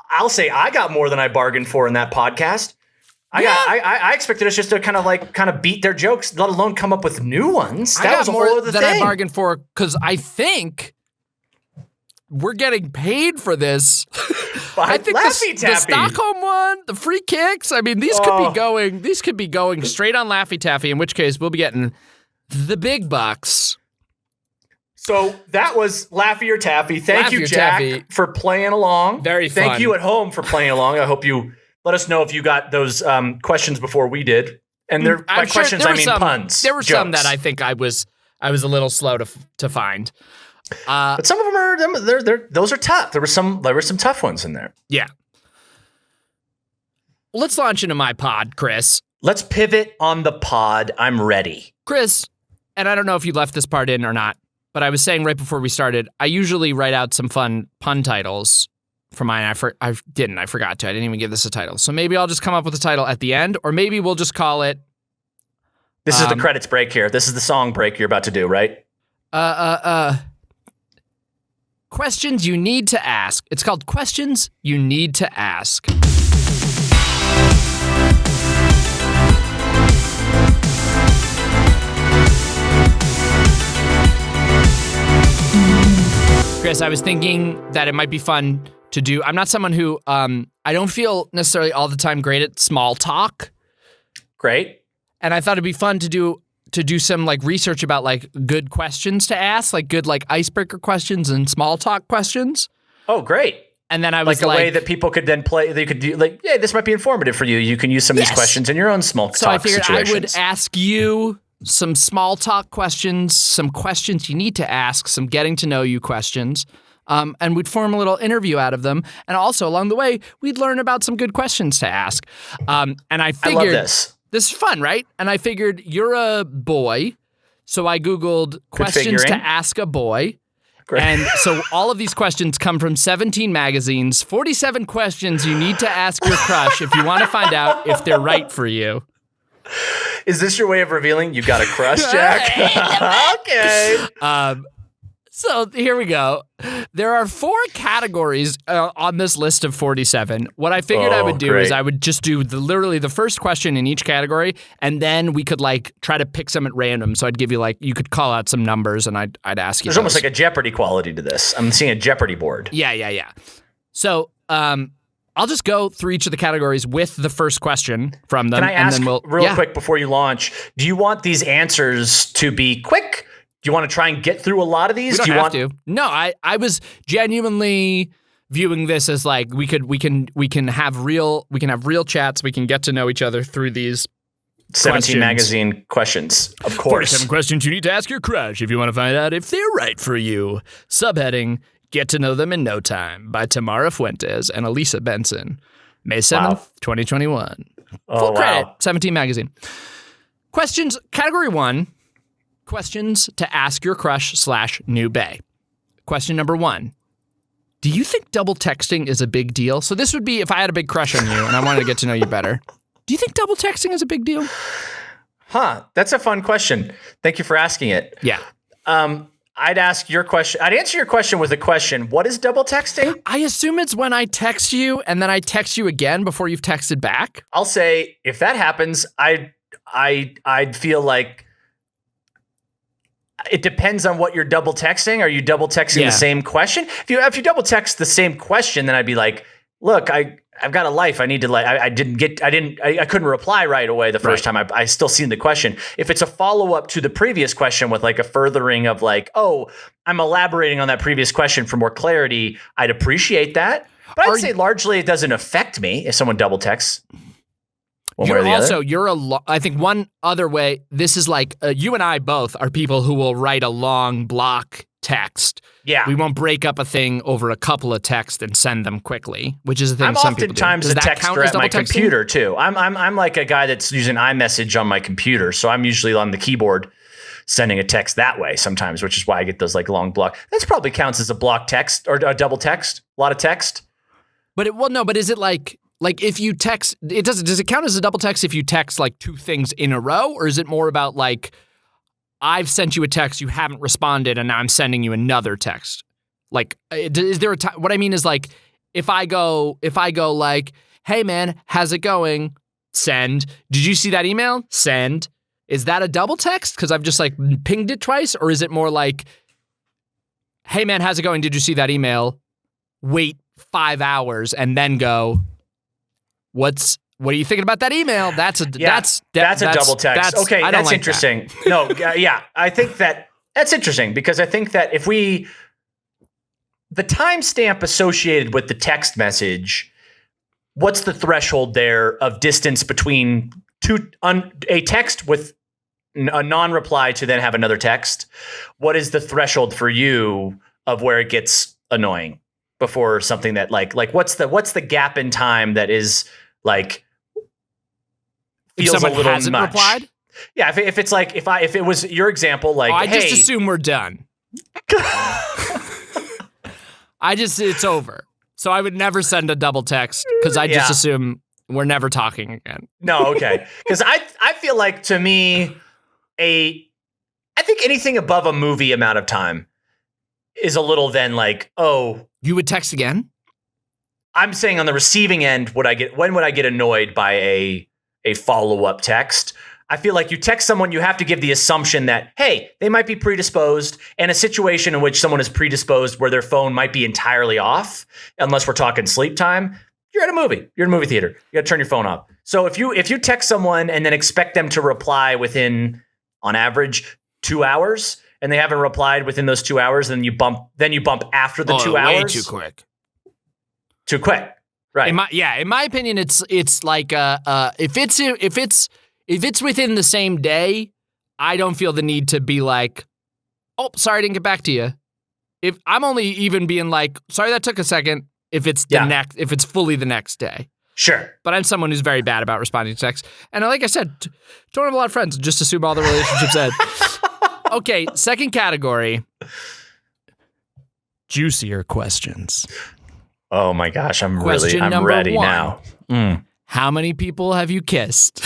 I'll say I got more than I bargained for in that podcast. I expected us just to kind of beat their jokes, let alone come up with new ones. That was a whole other thing. I bargained for because I think we're getting paid for this. I think the Stockholm one, the free kicks. I mean, these could be going. These could be going straight on Laffy Taffy. In which case, we'll be getting the big bucks. So that was Laffier Taffy. Thank you, Jack, for playing along. Very fun. Thank you at home for playing along. I hope you let us know if you got those questions before we did. And by questions, I mean puns. There were jokes. some that I think I was a little slow to find. But some of them are those are tough. There were some tough ones in there. Yeah. Well, let's launch into my pod, Chris. Let's pivot on the pod. I'm ready. Chris, and I don't know if you left this part in or not, but I was saying right before we started, I usually write out some fun pun titles for mine. I didn't. I forgot to. I didn't even give this a title. So maybe I'll just come up with a title at the end, or maybe we'll just call it. This is the credits break here. This is the song break you're about to do, right? Questions you need to ask. It's called Questions You Need to Ask. Chris, I was thinking that it might be fun to do. I'm not someone who, I don't feel necessarily all the time great at small talk. Great. And I thought it'd be fun to do some like research about like good questions to ask, like good like icebreaker questions and small talk questions. Oh, great. And then I was like a way that people could then play. They could do like, yeah, this might be informative for you. You can use some of these questions in your own small talk situations. So I figured I would ask you some small talk questions, some questions you need to ask, some getting to know you questions. And we'd form a little interview out of them. And also along the way, we'd learn about some good questions to ask. And I figured, I love this. This is fun, right? And I figured you're a boy. So I Googled questions to ask a boy. Great. And so all of these questions come from 17 magazines, 47 questions you need to ask your crush if you want to find out if they're right for you. Is this your way of revealing you got a crush, Jack? Okay. So here we go. There are 4 categories on this list of 47. What I figured I would do is I would just do literally the first question in each category, and then we could like try to pick some at random. So I'd give you like, you could call out some numbers, and I'd ask you. There's almost like a Jeopardy quality to this. I'm seeing a Jeopardy board. Yeah. So I'll just go through each of the categories with the first question from them. Can I ask and then real quick before you launch, do you want these answers to be quick? Do you want to try and get through a lot of these? We don't have to. No, I was genuinely viewing this as like we can have real chats. We can get to know each other through these 17 magazine questions, of course. 47 questions you need to ask your crush if you want to find out if they're right for you. Subheading: Get to Know Them in No Time by Tamara Fuentes and Elisa Benson. May 7th, 2021. Full credit, 17 magazine. Questions, category 1. Questions to ask your crush / new bae. Question number 1. Do you think double texting is a big deal? So this would be if I had a big crush on you and I wanted to get to know you better. Do you think double texting is a big deal? That's a fun question. Thank you for asking it. Yeah. I'd answer your question with a question. What is double texting? I assume it's when I text you and then I text you again before you've texted back. I'll say if that happens, I'd feel like it depends on what you're double texting. Are you double texting the same question? If you double text the same question, then I'd be like, look, I've got a life. I need to I couldn't reply right away the first time. I still seen the question. If it's a follow-up to the previous question with like a furthering of like, oh, I'm elaborating on that previous question for more clarity, I'd appreciate that. But I'd say largely it doesn't affect me if someone double texts. I think one other way, this is like, you and I both are people who will write a long block text. Yeah. We won't break up a thing over a couple of texts and send them quickly, which is a thing some people do. I'm oftentimes a texter at my computer too. I'm like a guy that's using iMessage on my computer, so I'm usually on the keyboard sending a text that way sometimes, which is why I get those like long block. This probably counts as a block text or a double text, a lot of text. But is it like if you text, does it count as a double text if you text like 2 things in a row, or is it more about like, I've sent you a text, you haven't responded, and now I'm sending you another text? Like, is there a time? What I mean is like, if I go like, hey man, how's it going? Send. Did you see that email? Send. Is that a double text? Because I've just like pinged it twice, or is it more like, hey man, how's it going? Did you see that email? Wait 5 hours and then go, what are you thinking about that email? That's a double text. Okay, that's interesting. No, yeah, I think that's interesting because I think that if the timestamp associated with the text message, what's the threshold there of distance between a text with a non-reply to then have another text? What is the threshold for you of where it gets annoying before something that like what's the gap in time that is like feels a little much? Replied? Yeah, if it's like if it was your example, like I just assume we're done. It's over. So I would never send a double text because I just assume we're never talking again. No, okay. Because I feel like, to me, I think anything above a movie amount of time is a little then like, oh. You would text again? I'm saying on the receiving end, when would I get annoyed by a follow-up text? I feel like you text someone, you have to give the assumption that, hey, they might be predisposed, and a situation in which someone is predisposed where their phone might be entirely off, unless we're talking sleep time, you're at a movie. You're in a movie theater. You got to turn your phone off. So if you text someone and then expect them to reply within, on average, 2 hours, and they haven't replied within those 2 hours, then you bump after the 2 hours. Way too quick. Too quick. Right. In my opinion, it's like if it's within the same day, I don't feel the need to be like, oh, sorry I didn't get back to you. If I'm only even being like, sorry that took a second, if it's if it's fully the next day. Sure. But I'm someone who's very bad about responding to texts. And like I said, don't have a lot of friends. Just assume all the relationships end. Okay, second category. Juicier questions. Oh my gosh, I'm Question ready one. now. How many people have you kissed?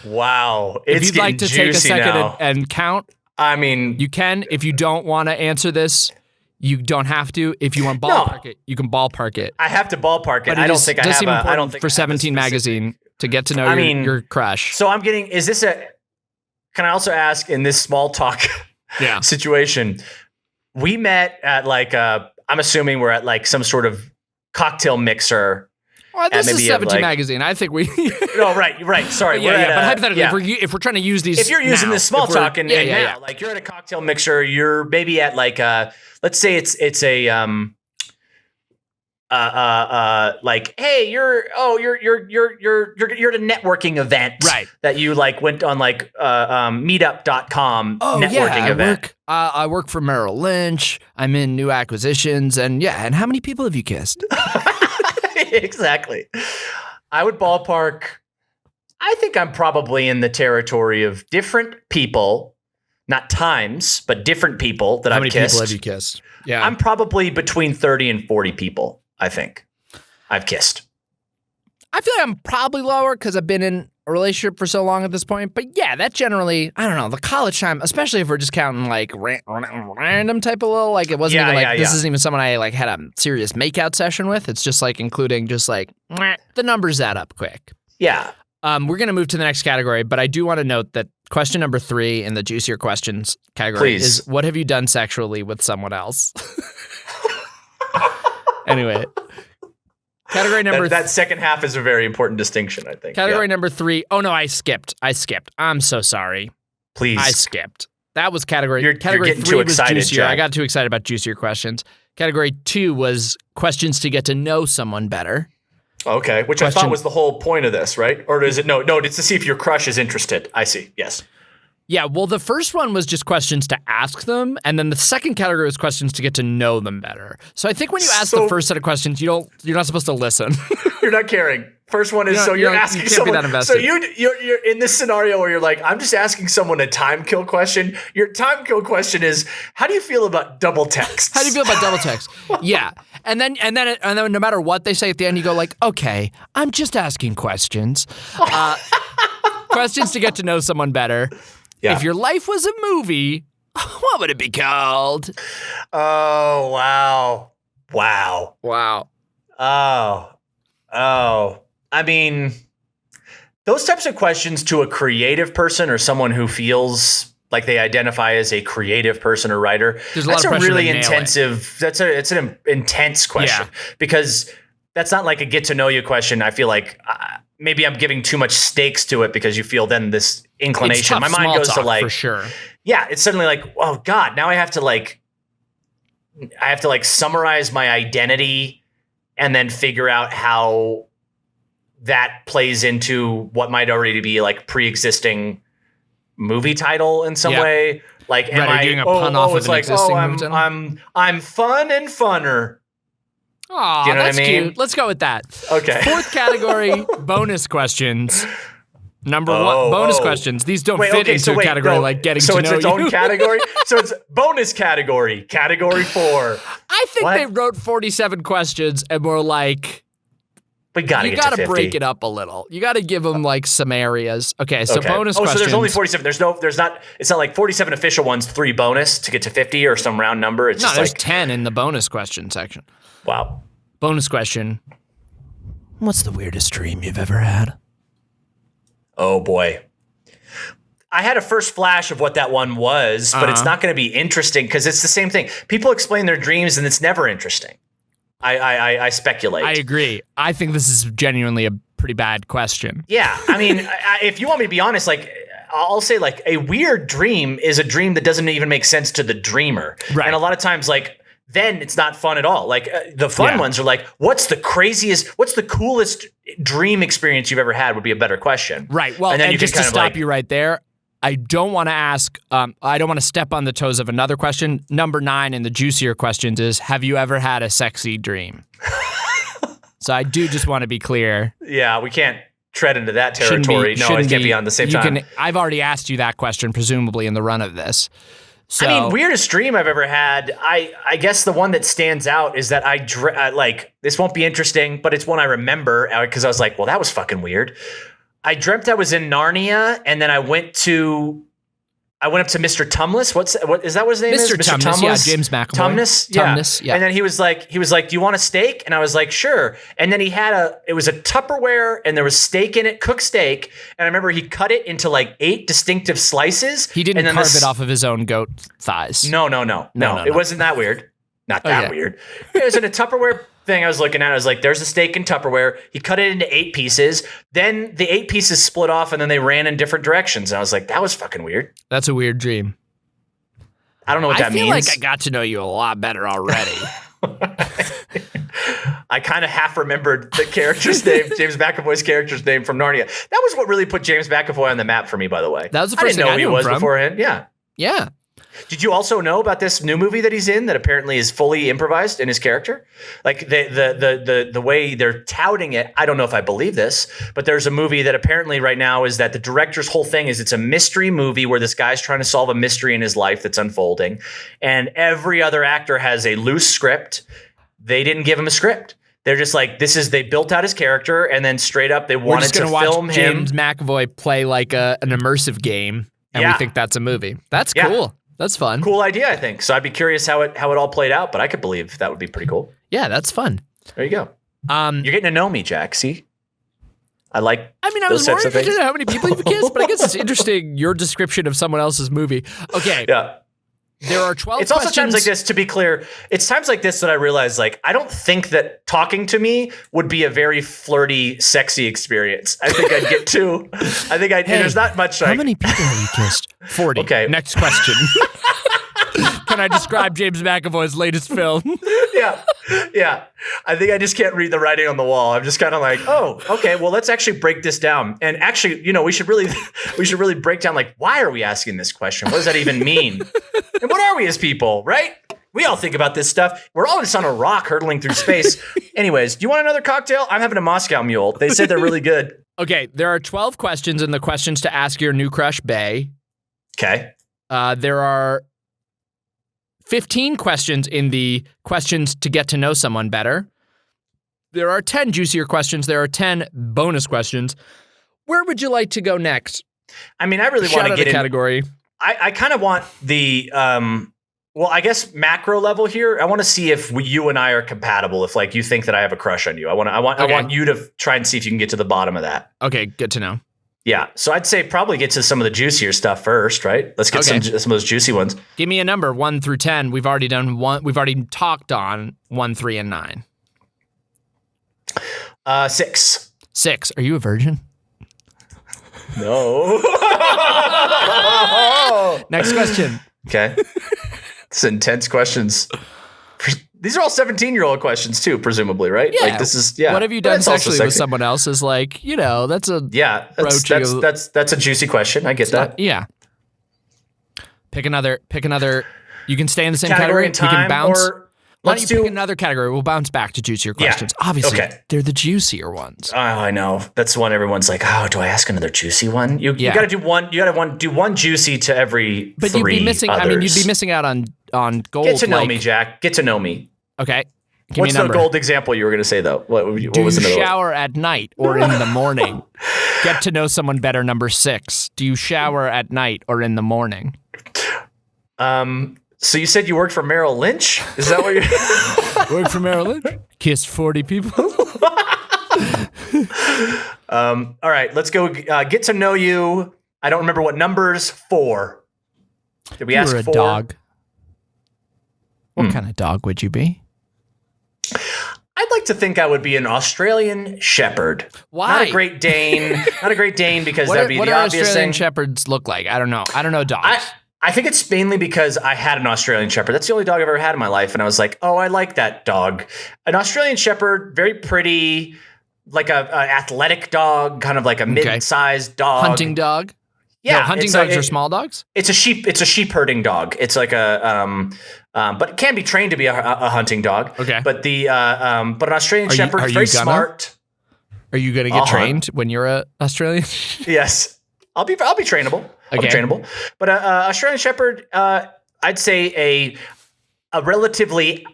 Wow. If you'd like to take a second and count, I mean, you can. If you don't want to answer this, you don't have to. If you want to ballpark it, you can ballpark it. I have to ballpark it. But I don't think I have I don't think for 17 magazine to get to know your crush. So I'm getting, can I also ask, in this small talk situation, we met at like, I'm assuming we're at like some sort of cocktail mixer. Well, this is 17 magazine. I think we. No, right. Sorry. But hypothetically, if we're trying to use these, if you're using this small talk and now, like you're at a cocktail mixer, you're maybe at like let's say it's a like, hey, you're at a networking event, right? That you like went on like meetup.com networking event. I work for Merrill Lynch. I'm in new acquisitions, and how many people have you kissed? Exactly. I would ballpark. I think I'm probably in the territory of different people, not times, but different people that I've kissed. How many people have you kissed? Yeah. I'm probably between 30 and 40 people, I think, I've kissed. I feel like I'm probably lower because I've been in a relationship for so long at this point. But yeah, that generally, I don't know, the college time, especially if we're just counting like random type of little, like it wasn't even like, this isn't even someone I like had a serious makeout session with. It's just like including just like the numbers add up quick. Yeah. We're going to move to the next category, but I do want to note that question number 3 in the juicier questions category is, what have you done sexually with someone else? Anyway. Category number that second half is a very important distinction, I think. Category number 3. Oh no, I skipped. I'm so sorry. Please. I skipped. That was category. You're category getting 3 too was excited, juicier. Jack. I got too excited about juicier questions. Category 2 was questions to get to know someone better. Okay, which I thought was the whole point of this, right? Or is it no? It's to see if your crush is interested. I see. Yes. Yeah, well, the first one was just questions to ask them, and then the second category was questions to get to know them better. So I think when you ask the first set of questions, you're not supposed to listen. You're not caring. First one is you're asking someone. So you're in this scenario where you're like, I'm just asking someone a time kill question. Your time kill question is, how do you feel about double texts? How do you feel about double texts? Yeah, and then no matter what they say at the end, you go like, okay, I'm just asking questions. Questions to get to know someone better. Yeah. If your life was a movie, what would it be called? Oh, wow. Oh. I mean, those types of questions to a creative person or someone who feels like they identify as a creative person or writer, that's a really intensive, it's an intense question because that's not like a get to know you question. I feel like maybe I'm giving too much stakes to it because you feel then this inclination. My mind goes to like, for sure. Yeah, it's suddenly like, oh God, now I have to like summarize my identity and then figure out how that plays into what might already be like pre-existing movie title in some way. Like, am I doing a pun off of an existing movie title? I'm fun and funner. Oh, you know that's what I mean? Cute. Let's go with that. Okay. Fourth category, bonus questions. Number one, bonus questions. These don't fit into a category like getting to know you. So it's its own category? So it's bonus category, category 4. I think they wrote 47 questions and were like, we gotta you get to gotta 50. break it up a little. You gotta give them like some areas. Okay, so bonus questions. So there's only 47. It's not like 47 official ones, 3 bonus to get to 50 or some round number. It's just there's 10 in the bonus question section. Wow. Bonus question. What's the weirdest dream you've ever had? Oh boy. I had a first flash of what that one was, but it's not going to be interesting because it's the same thing. People explain their dreams and it's never interesting. I speculate. I agree. I think this is genuinely a pretty bad question. Yeah. I mean, if you want me to be honest, like, I'll say like a weird dream is a dream that doesn't even make sense to the dreamer. Right. And a lot of times, like, then it's not fun at all. Like the fun ones are like, what's the coolest dream experience you've ever had would be a better question. Right. Well, and just to stop you right there, I don't want to ask, I don't want to step on the toes of another question. Number 9 in the juicier questions is, have you ever had a sexy dream? So I do just want to be clear. Yeah, we can't tread into that territory. No, it can't be on the same time. I've already asked you that question, presumably in the run of this. So, I mean, weirdest dream I've ever had, I guess the one that stands out is that like, this won't be interesting, but it's one I remember because I was like, well, that was fucking weird. I dreamt I was in Narnia, and then I went up to Mr. Tumnus. What is that? What his name is? Mr. Tumnus. Yeah, James McAvoy. Tumnus. Yeah. And then he was like, do you want a steak? And I was like, sure. And then it was a Tupperware, and there was steak in it, cooked steak. And I remember he cut it into like 8 distinctive slices. He didn't carve it off of his own goat thighs. No. It wasn't that weird. Not that weird. It was in a Tupperware thing I was looking at. I was like, there's a steak in Tupperware. He cut it into 8 pieces. Then the 8 pieces split off and then they ran in different directions. And I was like, that was fucking weird. That's a weird dream. I don't know what that means. I feel like I got to know you a lot better already. I kind of half remembered the character's name, James McAvoy's character's name from Narnia. That was what really put James McAvoy on the map for me, by the way. That was the first thing I knew who he was from. beforehand. Yeah. Yeah. Did you also know about this new movie that he's in that apparently is fully improvised in his character? Like the way they're touting it, I don't know if I believe this, but there's a movie that apparently right now is that the director's whole thing is it's a mystery movie where this guy's trying to solve a mystery in his life that's unfolding, and every other actor has a loose script. They didn't give him a script. They're just like, they built out his character, and then straight up they wanted to film him. James McAvoy play like an immersive game, and we think that's a movie. That's cool. That's fun. Cool idea, I think. So I'd be curious how it all played out, but I could believe that would be pretty cool. Yeah, that's fun. There you go. You're getting to know me, Jack. See? I was more interested in how many people you've kissed, but I guess it's interesting your description of someone else's movie. Okay. Yeah. There are 12 It's also times like this, to be clear, it's times like this that I realize, like, I don't think that talking to me would be a very flirty, sexy experience. I think I'd get too. There's not much. How many people have you kissed? 40. Okay. Next question. Can I describe James McAvoy's latest film? Yeah. I think I just can't read the writing on the wall. I'm just kind of like, oh, okay, well, let's actually break this down. And actually, we should really break down, like, why are we asking this question? What does that even mean? And what are we as people, right? We all think about this stuff. We're all just on a rock hurtling through space. Anyways, do you want another cocktail? I'm having a Moscow Mule. They said they're really good. Okay, there are 12 questions in the questions to ask your new crush, Bae. Okay. There are 15 questions in the questions to get to know someone better. There are 10 juicier questions. There are 10 bonus questions. Where would you like to go next? I mean, I really want to get in category. I kind of want the, I guess macro level here. I want to see if you and I are compatible. If like you think that I have a crush on you, I want you to try and see if you can get to the bottom of that. Okay, good to know. Yeah, so I'd say probably get to some of the juicier stuff first, right? Let's get some of those juicy ones. Give me a number, 1 through 10. We've already done one. We've already talked on 1, 3, and 9. 6. 6. Are you a virgin? No. Next question. Okay. It's intense questions. These are all 17-year-old questions too, presumably, right? Yeah. Like this is What have you done sexually with someone else? Is like, that's a that's a juicy question. I get that. Yeah. Pick another. You can stay in the same category. And time, we can bounce. Why don't you pick another category? We'll bounce back to juicier questions. Obviously, they're the juicier ones. Oh, I know. That's one everyone's like, oh, do I ask another juicy one? You got to do one. You got to do one juicy to every but three you'd be missing. others. I mean, you'd be missing out on gold. Get to know me, Jack. Get to know me. Okay. What's the gold example you were going to say, though? What was you shower at night or in the morning? Get to know someone better, number 6. Do you shower at night or in the morning? So you said you worked for Merrill Lynch? Is that what you're... Worked for Merrill Lynch? Kissed 40 people? All right, let's go get to know you. I don't remember what numbers. 4. Did we ask 4? You were a dog. What kind of dog would you be? I'd like to think I would be an Australian Shepherd. Why? Not a Great Dane. Not a Great Dane because that'd be the obvious thing. What do Australian Shepherds look like? I don't know. I don't know dogs. I think it's mainly because I had an Australian Shepherd. That's the only dog I've ever had in my life. And I was like, oh, I like that dog. An Australian Shepherd, very pretty, like a athletic dog, kind of like a mid-sized dog. Hunting dog? Yeah. No, hunting dogs are small dogs? It's a sheep herding dog. It's like but it can be trained to be a hunting dog. Okay. But but an Australian Shepherd is very smart. Are you going to get trained when you're an Australian? Yes. I'll be trainable. I'll be trainable. But Australian Shepherd, I'd say a relatively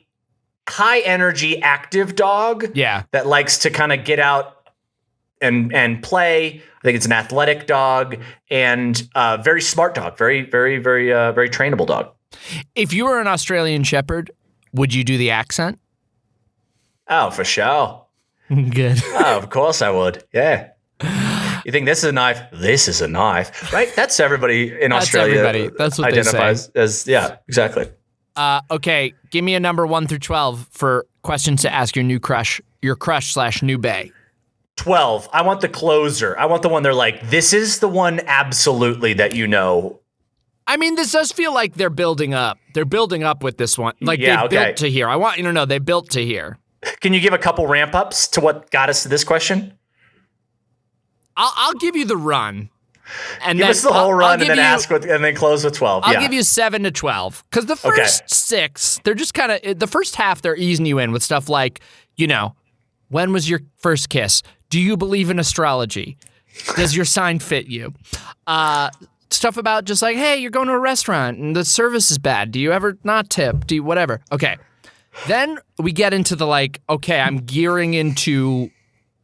high energy, active dog. Yeah. That likes to kind of get out and play. I think it's an athletic dog and very smart dog. Very, very, very, very trainable dog. If you were an Australian Shepherd, would you do the accent? Oh, for sure. Good. Oh, of course I would. Yeah. You think this is a knife? This is a knife, right? That's everybody in Australia. Everybody. That's what identifies they say. As. Yeah, exactly. Okay, give me a number 1 through 12 for questions to ask your crush / new bae. 12. I want the closer. I want the one they're like, this is the one absolutely that you know. I mean, this does feel like they're building up. They're building up with this one. Like they built to here. I want you to know they built to here. Can you give a couple ramp ups to what got us to this question? I'll give you the run. And give us the whole run and then and then close with 12. I'll give you 7 to 12. Because the first 6, they're just kind of, the first half, they're easing you in with stuff like, when was your first kiss? Do you believe in astrology? Does your sign fit you? Stuff about just like, hey, you're going to a restaurant and the service is bad. Do you ever not tip? Do you whatever? Okay. Then we get into the like, okay, I'm gearing into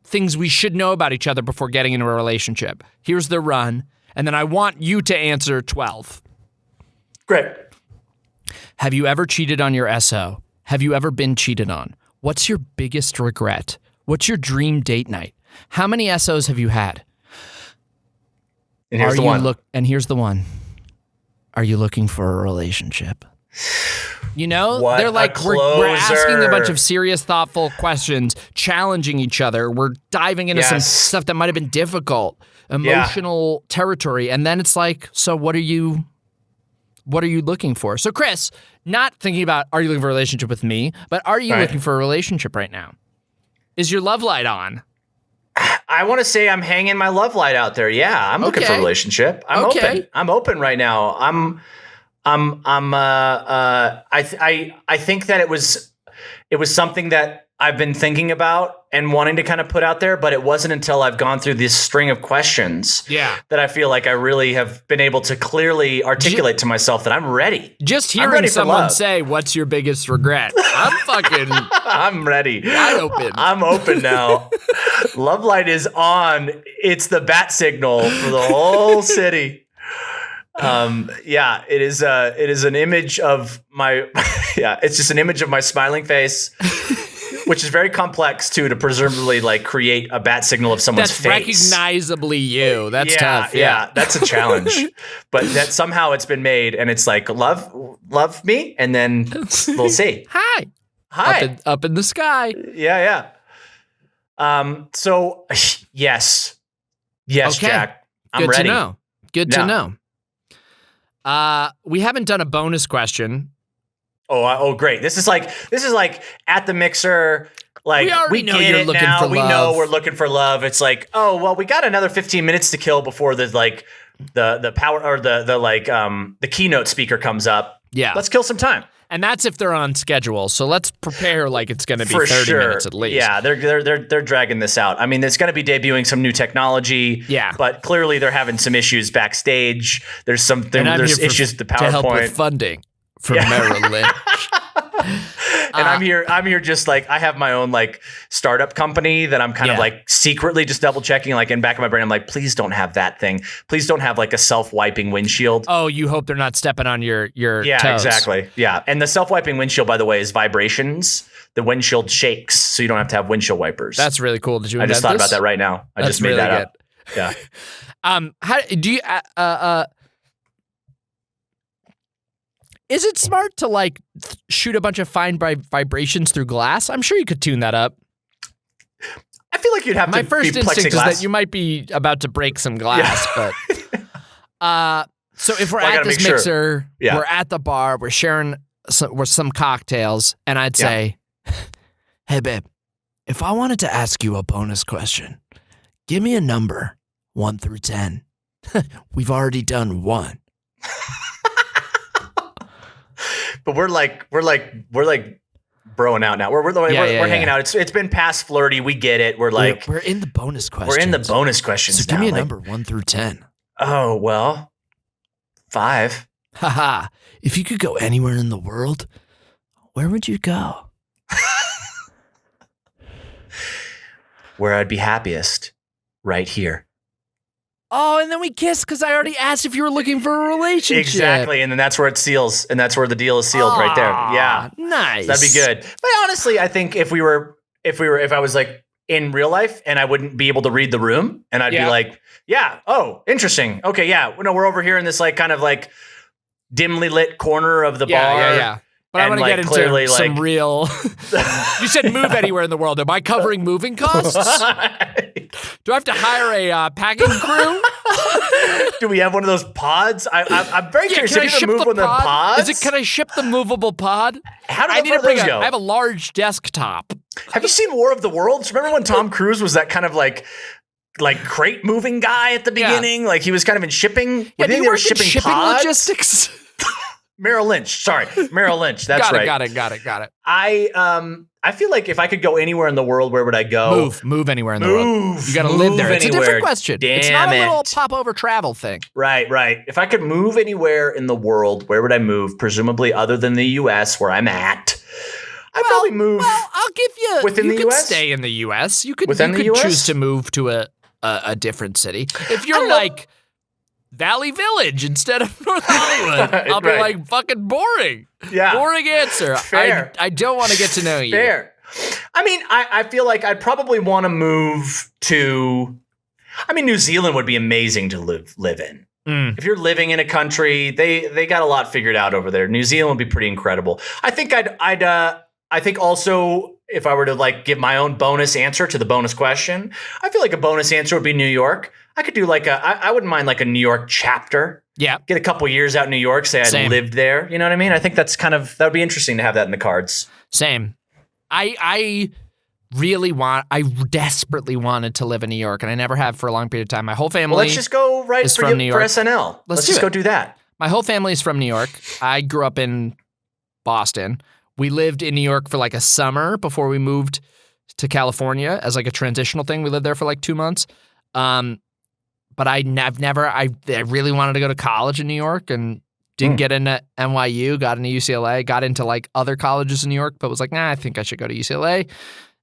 things we should know about each other before getting into a relationship. Here's the run. And then I want you to answer 12. Great. Have you ever cheated on your SO? Have you ever been cheated on? What's your biggest regret? What's your dream date night? How many SOs have you had? And here's the one. And here's the one. Are you looking for a relationship? What they're like, we're asking a bunch of serious, thoughtful questions, challenging each other. We're diving into some stuff that might have been difficult, emotional territory. And then it's like, so what are you looking for? So Chris, not thinking about, are you looking for a relationship with me, but are you looking for a relationship right now? Is your love light on? I want to say I'm hanging my love light out there. Yeah, I'm looking for a relationship. I'm open. I'm open right now. I think that it was something that I've been thinking about and wanting to kind of put out there, but it wasn't until I've gone through this string of questions that I feel like I really have been able to clearly articulate to myself that I'm ready. Just hearing someone say, what's your biggest regret? I'm ready. Wide open. I'm open now. Love light is on. It's the bat signal for the whole city. It is an image of my, it's just an image of my smiling face, which is very complex too, to presumably like create a bat signal of someone's that's face. That's recognizably you. That's tough. Yeah. That's a challenge, but that somehow it's been made and it's like, love me. And then we'll see. Hi. Up in the sky. Yeah. So yes, okay. Jack, I'm ready. Good to know. We haven't done a bonus question. Oh, great! This is like at the mixer. Like we know you're looking for love. We know we're looking for love. It's like, oh well, we got another 15 minutes to kill before the power or the keynote speaker comes up. Yeah, let's kill some time. And that's if they're on schedule. So let's prepare like it's going to be For 30 minutes at least. Yeah, they're dragging this out. I mean, it's going to be debuting some new technology. Yeah. But clearly they're having some issues backstage. There's issues with the PowerPoint. To help with funding from Merrill Lynch. And I'm here just like, I have my own like startup company that I'm kind of like secretly just double checking, like in the back of my brain. I'm like, please don't have that thing. Please don't have like a self-wiping windshield. Oh, you hope they're not stepping on your toes. Exactly. Yeah. And the self-wiping windshield, by the way, is vibrations. The windshield shakes, so you don't have to have windshield wipers. That's really cool. Did you? I just thought about that right now. I just made that up. Yeah. How do you? Is it smart to like shoot a bunch of fine vibrations through glass? I'm sure you could tune that up. I feel like you'd have My to first be instinct plexiglass. is that you might be about to break some glass, but so if we're at this mixer, we're at the bar, we're sharing some cocktails, and I'd say, "Hey, babe, if I wanted to ask you a bonus question, give me a number 1 through 10. We've already done 1." But we're like broing out now. We're hanging out. It's been past flirty. We get it. We're like we're in the bonus questions. We're in the bonus questions. So give me a number 1 through 10. Oh well, 5. Haha. If you could go anywhere in the world, where would you go? Where I'd be happiest, right here. Oh, and then we kissed because I already asked if you were looking for a relationship. Exactly, and then that's where it seals, and that's where the deal is sealed right there. Yeah, nice. So that'd be good. But honestly, I think if I was like in real life and I wouldn't be able to read the room, and I'd be like, yeah, oh, interesting. Okay, yeah, no, we're over here in this like kind of like dimly lit corner of the bar. Yeah. But I want to get into some real. You said move anywhere in the world. Am I covering moving costs? Do I have to hire a packing crew? Do we have one of those pods? I'm very curious. Can I Have you ship ever moved the one of the pod? pods? Can I ship the movable pod? How do I need to those go? I have a large desktop. Have you seen War of the Worlds? Remember when Tom Cruise was that kind of like crate moving guy at the beginning? Like he was kind of in shipping. Yeah, they were shipping pods? logistics. Merrill Lynch. Sorry, Merrill Lynch. That's right. Got it. I feel like if I could go anywhere in the world, where would I go? Move anywhere in the world. You got to live there. It's a different question. It's not a little pop over travel thing. Right. If I could move anywhere in the world, where would I move? Presumably, other than the U.S., where I'm at. I'd probably move. Well, I'll give you. Within the U.S. You could stay in the U.S. You could. Within the U.S.? Choose to move to a different city. If you're like Valley Village instead of North Hollywood, I'll be like fucking boring. Yeah. Boring answer. Fair. I don't want to get to know you. Fair. I mean, I feel like I'd probably want to move to. I mean, New Zealand would be amazing to live in. If you're living in a country, they got a lot figured out over there. New Zealand would be pretty incredible. I think I think also if I were to like give my own bonus answer to the bonus question, I feel like a bonus answer would be New York. I could do like I wouldn't mind like a New York chapter. Yeah. Get a couple years out in New York, say I lived there. You know what I mean? I think that would be interesting to have that in the cards. Same. I desperately wanted to live in New York, and I never have for a long period of time. My whole family let's just go from New York. For SNL. Let's just go do that. My whole family is from New York. I grew up in Boston. We lived in New York for like a summer before we moved to California as like a transitional thing. We lived there for like 2 months. But I really wanted to go to college in New York and didn't get into NYU, got into UCLA, got into like other colleges in New York, but was like, I think I should go to UCLA.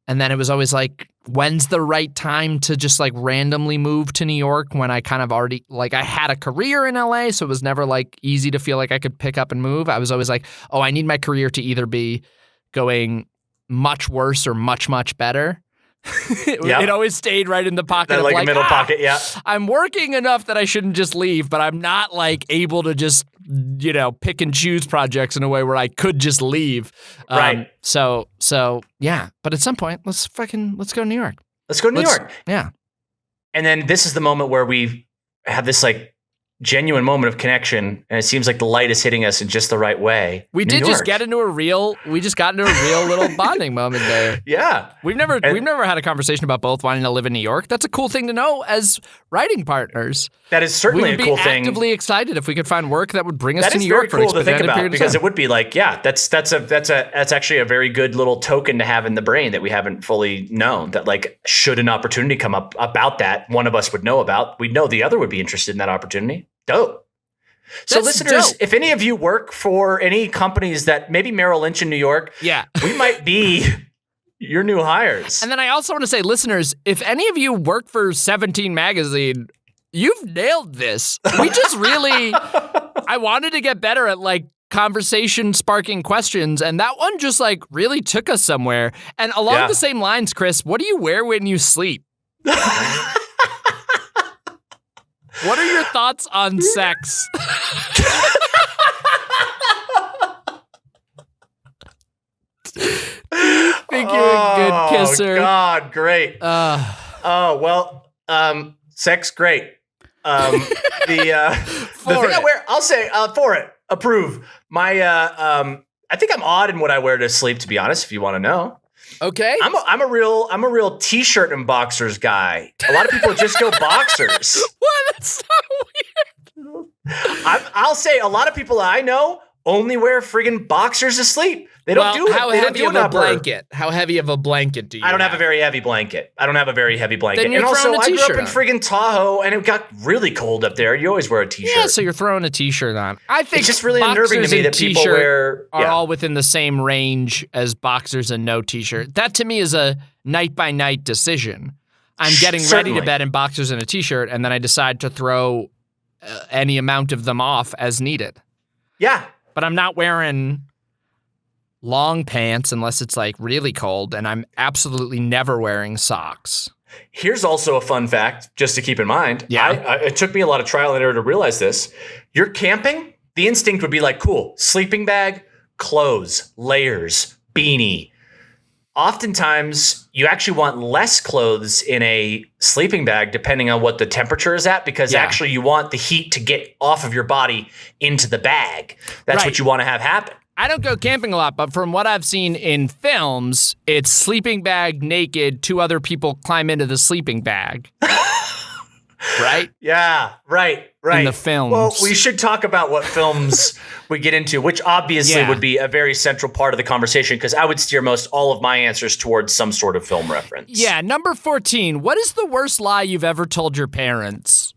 And then it was always like, when's the right time to just like randomly move to New York when I kind of already, like I had a career in LA, so it was never like easy to feel like I could pick up and move. I was always like, I need my career to either be going much worse or much, much better. It always stayed right in the pocket of like a middle pocket, I'm working enough that I shouldn't just leave, but I'm not like able to just, pick and choose projects in a way where I could just leave. Right. So yeah. But at some point, let's go to New York. Let's go to New York. Yeah. And then this is the moment where we have this like genuine moment of connection, and it seems like the light is hitting us in just the right way. We did just get into a real little bonding moment there. Yeah. We've never had a conversation about both wanting to live in New York. That's a cool thing to know as writing partners. That is certainly a cool thing. We would be actively excited if we could find work that would bring us to New York for an cool to think expedited about, period of because time. it would be like, yeah, that's actually a very good little token to have in the brain that we haven't fully known, that like, should an opportunity come up about that, one of us would know about, we'd know the other would be interested in that opportunity. Dope. So listeners, if any of you work for any companies that maybe Merrill Lynch in New York, we might be your new hires. And then I also want to say, listeners, if any of you work for 17 Magazine, you've nailed this. We just really, I wanted to get better at like conversation sparking questions, and that one just like really took us somewhere. And along the same lines, Chris, what do you wear when you sleep? What are your thoughts on sex? Think you're a good kisser? Oh God, great. Sex, great. The thing I wear, I'll say for it, approve. My I think I'm odd in what I wear to sleep, to be honest, if you want to know. Okay. I'm a real t-shirt and boxers guy. A lot of people just go boxers. What? That's so weird. I'll say a lot of people I know only wear friggin' boxers to sleep. They don't do it. How heavy of a blanket? How heavy of a blanket do you have? I don't have a very heavy blanket. Then you're and also, throwing a I grew up t-shirt in friggin' Tahoe, and it got really cold up there. You always wear a t-shirt. Yeah, so you're throwing a t-shirt on. I think it's just really unnerving to me that people wear are all within the same range as boxers and no t-shirt. That to me is a night-by-night decision. I'm getting ready to bed in boxers and a t-shirt, and then I decide to throw any amount of them off as needed. Yeah. But I'm not wearing long pants unless it's like really cold, and I'm absolutely never wearing socks. Here's also a fun fact, just to keep in mind. Yeah. It took me a lot of trial and error to realize this. You're camping, the instinct would be like, cool, sleeping bag, clothes, layers, beanie. Oftentimes, you actually want less clothes in a sleeping bag, depending on what the temperature is at, because actually you want the heat to get off of your body into the bag. That's what you want to have happen. I don't go camping a lot, but from what I've seen in films, it's sleeping bag naked, two other people climb into the sleeping bag. Right? Yeah, right. In the films. Well, we should talk about what films we get into, which obviously would be a very central part of the conversation, because I would steer most all of my answers towards some sort of film reference. Yeah, number 14. What is the worst lie you've ever told your parents?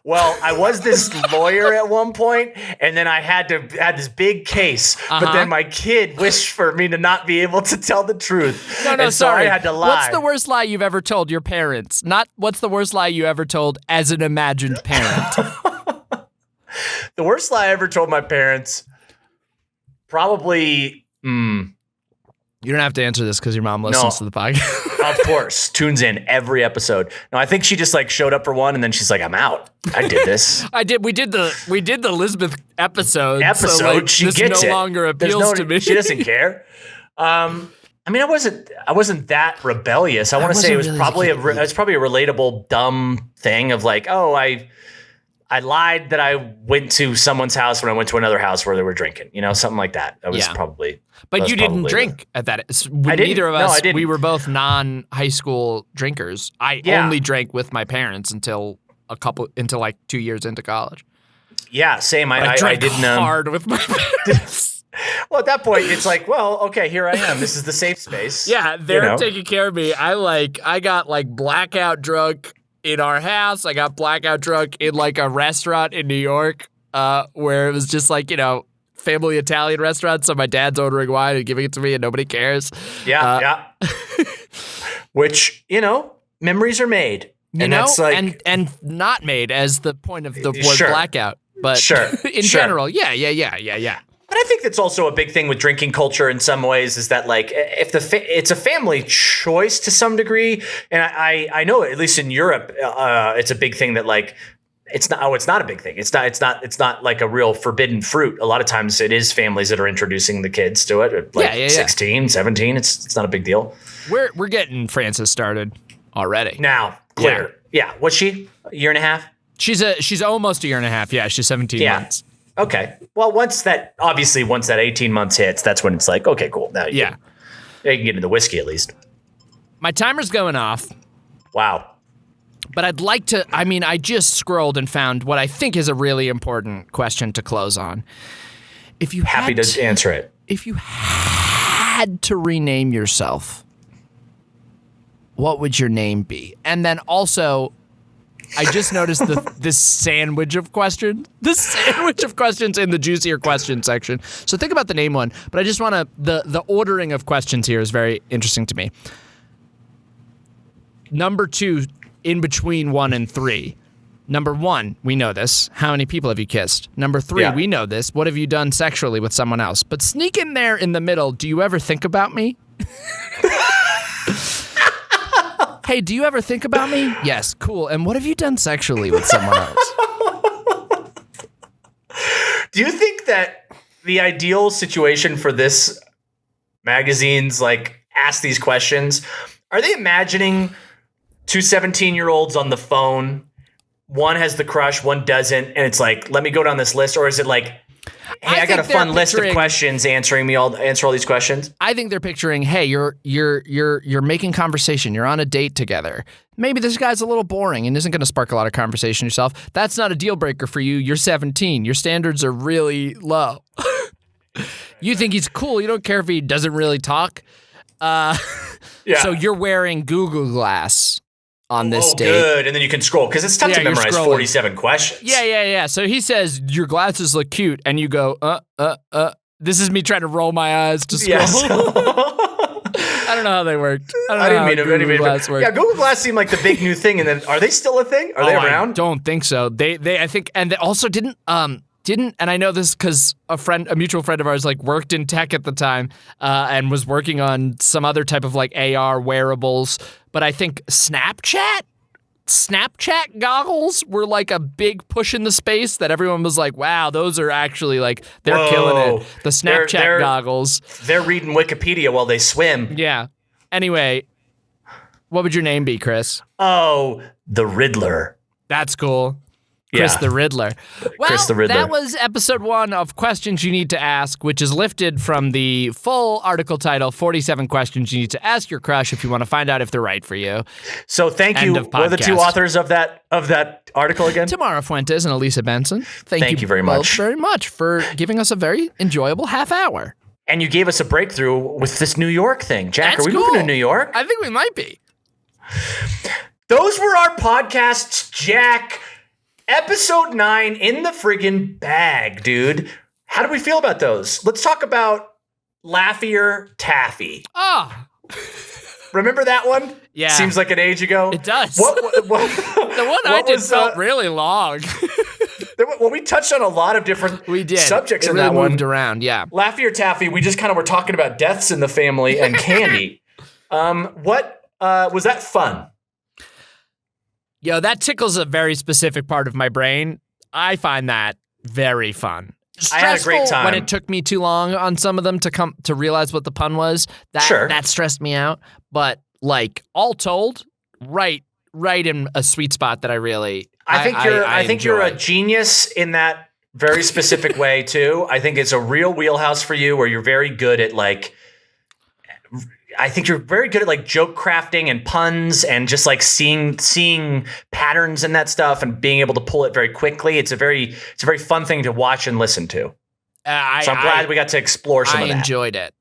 Well, I was this lawyer at one point, and then I had this big case, but then my kid wished for me to not be able to tell the truth. No, so I had to lie. What's the worst lie you've ever told your parents? Not what's the worst lie you ever told as an imagined parent. The worst lie I ever told my parents, probably. You don't have to answer this because your mom listens to the podcast. Of course, tunes in every episode. No, I think she just like showed up for one, and then she's like, "I'm out. I did this. I did. We did the Elizabeth episode. So, like, she this gets no longer appeals to me. She doesn't care. I mean, I wasn't that rebellious. I want to say it was probably a relatable dumb thing of like, oh, I lied that I went to someone's house when I went to another house where they were drinking, something like that. That was probably. But you didn't drink at that. Neither of us. We were both non-high school drinkers. I only drank with my parents until like 2 years into college. Yeah, same. I drank hard with my parents. Well, at that point, it's like, well, okay, here I am. This is the safe space. Yeah, they're taking care of me. I got like blackout drunk in our house. I got blackout drunk in like a restaurant in New York where it was just like, family Italian restaurant. So my dad's ordering wine and giving it to me and nobody cares. Yeah. Which, memories are made. That's like, and not made as the point of the word blackout. But in general, yeah. But I think that's also a big thing with drinking culture in some ways is that like if it's a family choice to some degree, and I know at least in Europe it's a big thing that like it's not a big thing. It's not like a real forbidden fruit. A lot of times it is families that are introducing the kids to it at 16, 17. It's not a big deal. We're getting Frances started already. Now, clear. Yeah. What's she? A year and a half? She's almost a year and a half. Yeah, she's 17 months. Okay. Well, once that 18 months hits, that's when it's like, okay, cool. Now you can get into the whiskey at least. My timer's going off. Wow. But I'd like to, I just scrolled and found what I think is a really important question to close on. If you Happy to answer it. If you had to rename yourself, what would your name be? And then also, I just noticed this sandwich of questions. This sandwich of questions in the juicier question section. So think about the name one, but I just want to, the ordering of questions here is very interesting to me. Number 2, in between 1 and 3. Number 1, we know this. How many people have you kissed? Number 3, we know this. What have you done sexually with someone else? But sneak in there in the middle, do you ever think about me? Hey, do you ever think about me? Yes, cool. And what have you done sexually with someone else? Do you think that the ideal situation for this magazine's like ask these questions, are they imagining 2 17-year-olds on the phone? One has the crush, one doesn't, and it's like, let me go down this list, or is it like, hey, I got a fun list of questions answer all these questions? I think they're picturing, hey, you're making conversation, you're on a date together. Maybe this guy's a little boring and isn't going to spark a lot of conversation yourself. That's not a deal breaker for you. You're 17. Your standards are really low. You think he's cool. You don't care if he doesn't really talk. So you're wearing Google Glass on this date. Good. And then you can scroll, because it's tough to memorize 47 questions. Yeah. So he says, your glasses look cute. And you go, This is me trying to roll my eyes to scroll. Yes. I don't know how they worked. I didn't mean Google Glass worked. Yeah, Google Glass seemed like the big new thing. And then, are they still a thing? Are they around? I don't think so. I think, and they also didn't, and I know this because a mutual friend of ours, like, worked in tech at the time, and was working on some other type of like AR wearables. But I think Snapchat goggles were like a big push in the space that everyone was like, wow, those are actually like, they're killing it. The Snapchat goggles. They're reading Wikipedia while they swim. Yeah. Anyway, what would your name be, Chris? Oh, the Riddler. That's cool. Chris the Riddler. Well, Chris the Riddler. That was episode 1 of Questions You Need to Ask, which is lifted from the full article title, 47 Questions You Need to Ask Your Crush if you want to find out if they're right for you. So thank you. What are the 2 authors of that article again? Tamara Fuentes and Elisa Benson. Thank you very much. Very much for giving us a very enjoyable half hour. And you gave us a breakthrough with this New York thing. Jack, That's are we cool. moving to New York? I think we might be. Those were our podcasts, Jack. Episode 9 in the friggin' bag, dude. How do we feel about those? Let's talk about Laffier Taffy. Remember that one? Yeah. Seems like an age ago. It does. The one I did felt really long. Well, we touched on a lot of different subjects in that one. Moved around, yeah. Laffier Taffy, we just kind of were talking about deaths in the family and candy. What was that fun? Yo, that tickles a very specific part of my brain. I find that very fun. I had a great time. When it took me too long on some of them to realize what the pun was. That stressed me out. But like, all told, right in a sweet spot that I really I think you're a genius in that very specific way too. I think it's a real wheelhouse for you where you're very good at like, I think you're very good at like joke crafting and puns and just like seeing patterns in that stuff and being able to pull it very quickly. It's a very fun thing to watch and listen to. So I'm glad we got to explore some of that. I enjoyed it.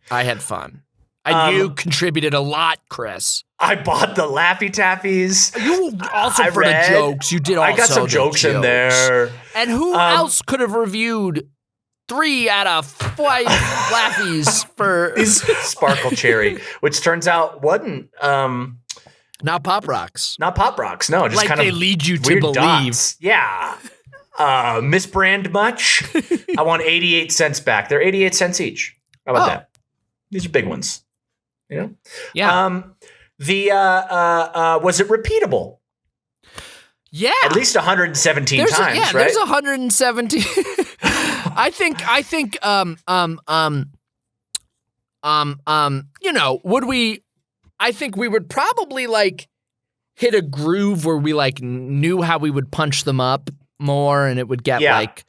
I had fun. You contributed a lot, Chris. I bought the Laffy Taffies. You also for the jokes. You did also I got some jokes in there. And who else could have reviewed 3 out of 5 Laffies for these Sparkle Cherry, which turns out wasn't not Pop Rocks. Not Pop Rocks, no. Just like kind they of lead you to believe. Dots. Yeah. Misbrand much? I want 88 cents back. They're 88 cents each. How about that? These are big ones. You know? Yeah. Was it repeatable? Yeah. At least 117 times, right? There's 117. I think you know, I think we would probably like hit a groove where we like knew how we would punch them up more, and it would get like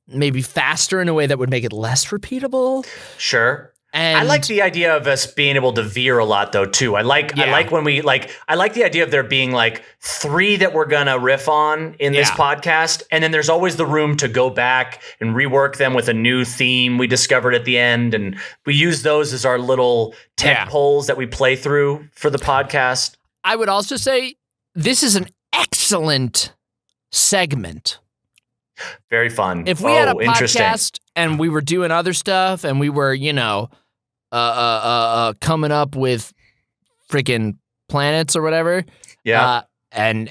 maybe faster in a way that would make it less repeatable. Sure. And I like the idea of us being able to veer a lot though too. I like when we I like the idea of there being like 3 that we're gonna riff on in this podcast, and then there's always the room to go back and rework them with a new theme we discovered at the end, and we use those as our little tent poles that we play through for the podcast. I would also say this is an excellent segment. Very fun. If we had a podcast and we were doing other stuff and we were, coming up with freaking planets or whatever, and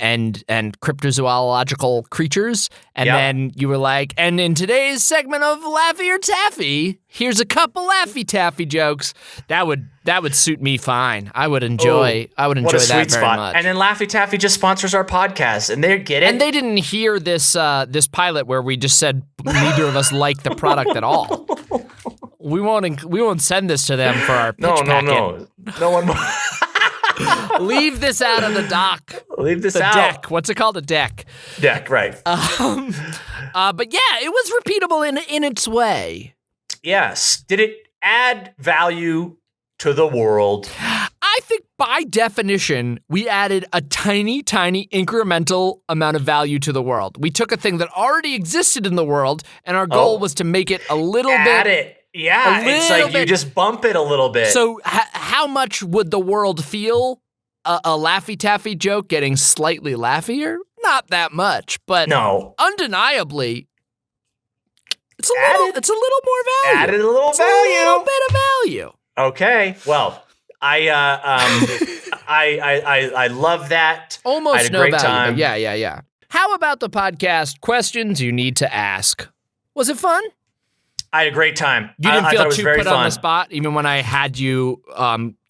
cryptozoological creatures, and then you were like, and in today's segment of Laffier Taffy, here's a couple Laffy Taffy jokes. That would suit me fine. I would enjoy that very much. And then Laffy Taffy just sponsors our podcast, and they get it. And they didn't hear this pilot where we just said neither of us like the product at all. We won't send this to them for our pitch packet. No one. Leave this out of the doc. Leave this out. Deck. What's it called? A deck. Deck, right. But yeah, it was repeatable in its way. Yes. Did it add value to the world? I think by definition, we added a tiny, tiny incremental amount of value to the world. We took a thing that already existed in the world, and our goal was to make it a little bit. Add it. Yeah, it's like you just bump it a little bit. So how much would the world feel a Laffy Taffy joke getting slightly laughier? Not that much, but undeniably, it's a little more value. Added a little value. A little bit of value. Okay, well, I love that. Almost I had a no great value. time. Yeah. How about the podcast questions you need to ask? Was it fun? I had a great time. You didn't feel too put fun. on the spot, even when I had you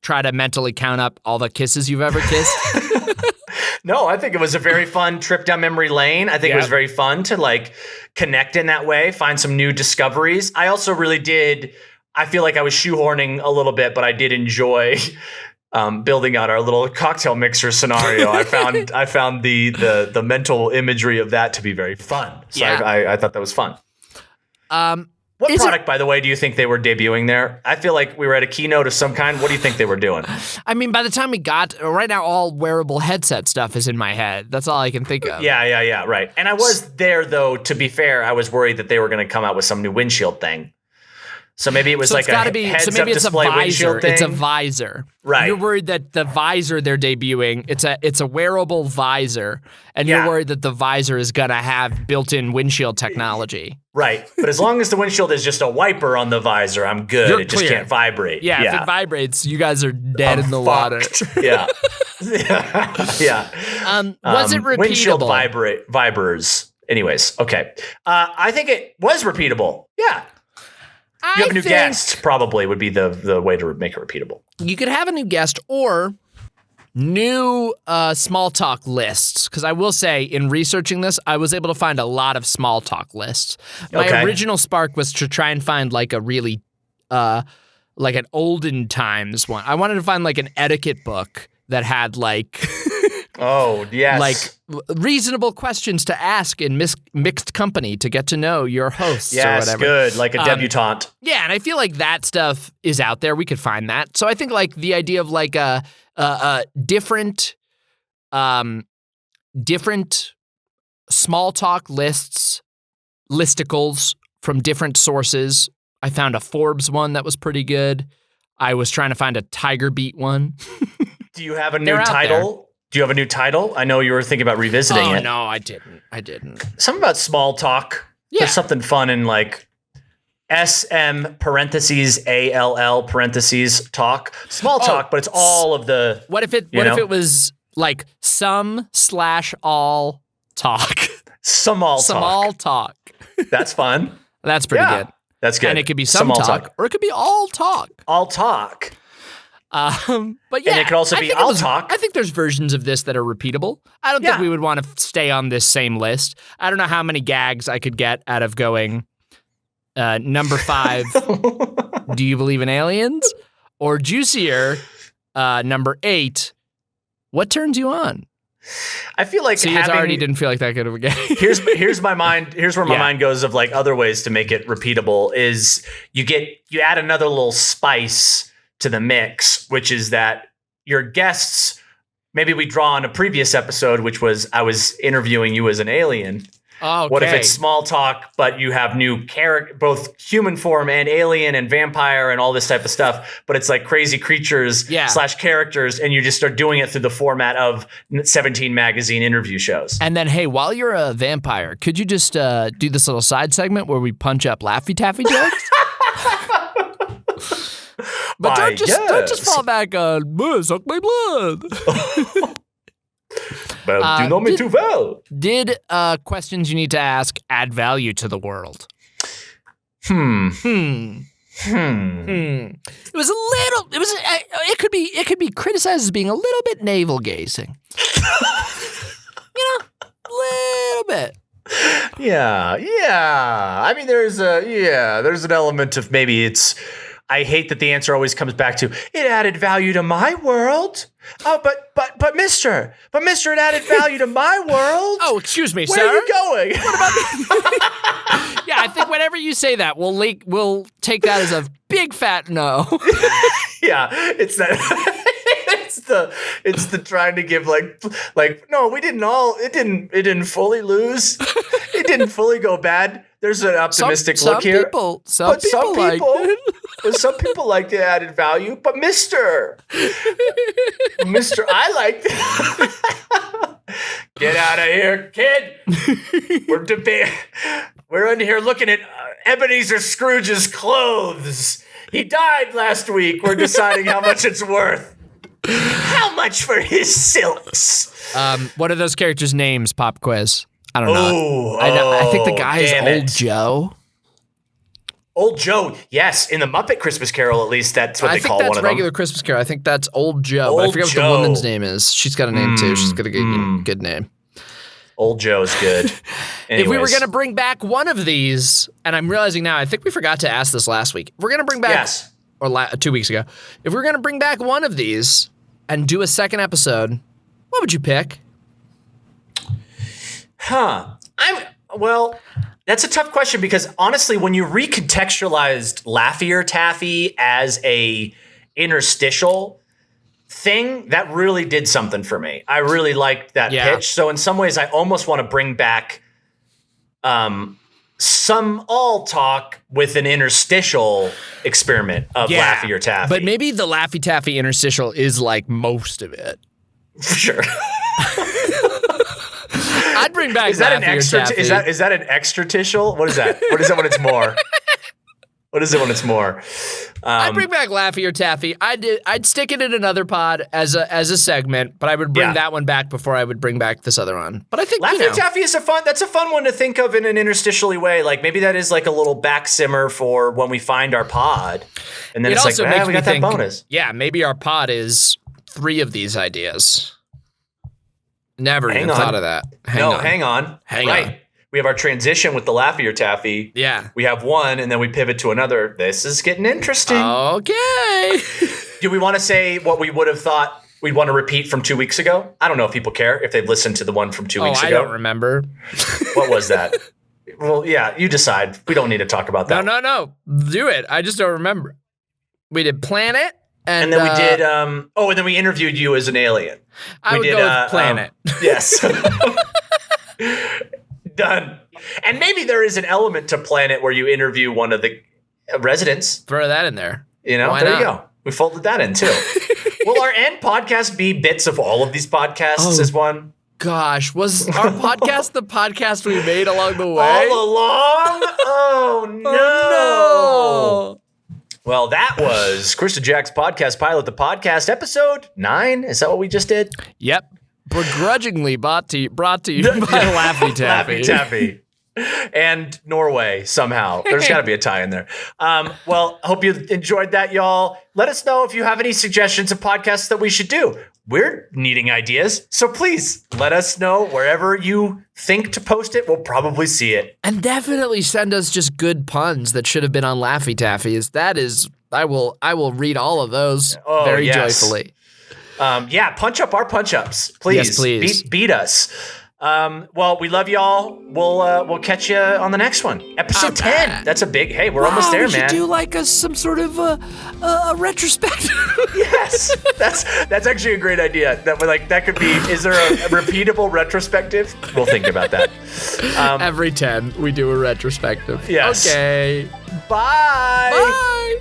try to mentally count up all the kisses you've ever kissed? No, I think it was a very fun trip down memory lane. I think it was very fun to like connect in that way, find some new discoveries. I also really did. I feel like I was shoehorning a little bit, but I did enjoy building out our little cocktail mixer scenario. I found the mental imagery of that to be very fun. So I thought that was fun. What product, by the way, do you think they were debuting there? I feel like we were at a keynote of some kind. What do you think they were doing? I mean, by the time we got, right now, all wearable headset stuff is in my head. That's all I can think of. Yeah, right. And I was there, though, to be fair, I was worried that they were going to come out with some new windshield thing. So maybe it was like a heads-up display windshield thing. It's a visor. Right. You're worried that the visor they're debuting, it's a wearable visor, and you're worried that the visor is going to have built-in windshield technology. Right. But as long as the windshield is just a wiper on the visor, I'm good. You're just can't vibrate. Yeah, if it vibrates, you guys are dead in the water. Yeah. Was it repeatable? Windshield vibers. Anyways, okay. I think it was repeatable. Yeah. You have a new guest, probably, would be the way to make it repeatable. You could have a new guest or new small talk lists. Because I will say, in researching this, I was able to find a lot of small talk lists. My original spark was to try and find like a really, like an olden times one. I wanted to find like an etiquette book that had like... Oh, yes. Like reasonable questions to ask in mixed company to get to know your hosts or whatever. Yes, good. Like a debutante. Yeah, and I feel like that stuff is out there. We could find that. So I think like the idea of like a different small talk listicles from different sources. I found a Forbes one that was pretty good. I was trying to find a Tiger Beat one. Do you have a new title? Do you have a new title? I know you were thinking about revisiting it. Oh, no, I didn't. Something about small talk. Yeah. There's something fun in like SM parentheses ALL parentheses talk. Small talk, but it's all of the... What if it was like some/all talk? Some talk. That's fun. That's pretty good. That's good. And it could be some talk, or it could be all talk. All talk. But yeah, and it could also be I'll talk. I think there's versions of this that are repeatable. I don't think we would want to stay on this same list. I don't know how many gags I could get out of going number 5. Do you believe in aliens? Or juicier, number 8. What turns you on? I feel like See, it already didn't feel like that good of a game. here's my mind. Here's where my mind goes of like other ways to make it repeatable is you add another little spice to the mix, which is that your guests, maybe we draw on a previous episode, which was I was interviewing you as an alien. Oh, okay. What if it's small talk, but you have new character, both human form and alien and vampire and all this type of stuff, but it's like crazy creatures / characters, and you just start doing it through the format of 17 magazine interview shows. And then, hey, while you're a vampire, could you just do this little side segment where we punch up Laffier Taffy jokes? But don't just fall back on, suck my blood. Well, you know me too well. Did questions you need to ask add value to the world? It was a little. It could be criticized as being a little bit navel gazing. A little bit. Yeah. I mean, there's an element of maybe it's. I hate that the answer always comes back to it added value to my world. Oh, but Mister, it added value to my world. Oh, excuse me, sir. Where are you going? What about Yeah, I think whenever you say that, we'll take that as a big fat no. Yeah, it's that. It's the trying to give like no, we didn't all. It didn't fully lose. It didn't fully go bad. There's an optimistic look here. Some people like the added value, but Mister, I like that. Get out of here, kid. We're in here looking at Ebenezer Scrooge's clothes. He died last week. We're deciding how much it's worth. How much for his silks? What are those characters' names? Pop quiz. I don't know. I think the guy is Old Joe. Old Joe, yes. In the Muppet Christmas Carol, at least, that's what they call one of them. I think that's regular Christmas Carol. I think that's Old Joe. But I forget what the woman's name is. She's got a name, too. She's got a good name. Old Joe's good. If we were going to bring back one of these, and I'm realizing now, I think we forgot to ask this last week. If we're going to bring back... Yes. Or 2 weeks ago. If we're going to bring back one of these and do a second episode, what would you pick? Well, that's a tough question because honestly, when you recontextualized Laffier Taffy as a interstitial thing, that really did something for me. I really liked that pitch. So in some ways, I almost want to bring back some all talk with an interstitial experiment of Laffier Taffy. But maybe the Laffier Taffy interstitial is like most of it. For sure. I'd bring back Is that an extra? Is that an extratitial? What is that? What is it when it's more? What is it when it's more? I'd bring back Laffier Taffy. I'd stick it in another pod as a segment, but I would bring that one back before I would bring back this other one. But I think Laffier Taffy is a fun one to think of in an interstitially way. Like maybe that is like a little back simmer for when we find our pod, and then it's like, we got that bonus. Yeah, maybe our pod is 3 of these ideas. Never even thought of that. Hang on. We have our transition with the Laffier Taffy. Yeah. We have one, and then we pivot to another. This is getting interesting. Okay. Do we want to say what we would have thought we'd want to repeat from 2 weeks ago? I don't know if people care if they've listened to the one from 2 weeks ago. I don't remember. What was that? Well, yeah, you decide. We don't need to talk about that. No. Do it. I just don't remember. We did Planet. And then we did, and then we interviewed you as an alien. I would go with Planet. Yes. Done. And maybe there is an element to Planet where you interview one of the residents. Throw that in there. Why there not? You go. We folded that in too. Will our end podcast be bits of all of these podcasts as one? Gosh, was our podcast the podcast we made along the way? All along? Oh, no. Oh, no. Well, that was Chris and Jack's podcast pilot, the podcast episode 9. Is that what we just did? Yep. Begrudgingly brought to you by Laffier Taffy. Laffier Taffy. And Norway, somehow. There's got to be a tie in there. Well, I hope you enjoyed that, y'all. Let us know if you have any suggestions of podcasts that we should do. We're needing ideas, so please let us know wherever you think to post it. We'll probably see it. And definitely send us just good puns that should have been on Laffier Taffy. I will read all of those very joyfully. Yeah, punch up our punch ups, please. Yes, please. Beat us. Well, we love y'all. We'll catch you on the next one. Episode 10. That's a big. Hey, we're almost there, we man. should do like some sort of a retrospective. Yes, that's actually a great idea. That could be. Is there a repeatable retrospective? We'll think about that. Every 10, we do a retrospective. Yes. Okay. Bye. Bye.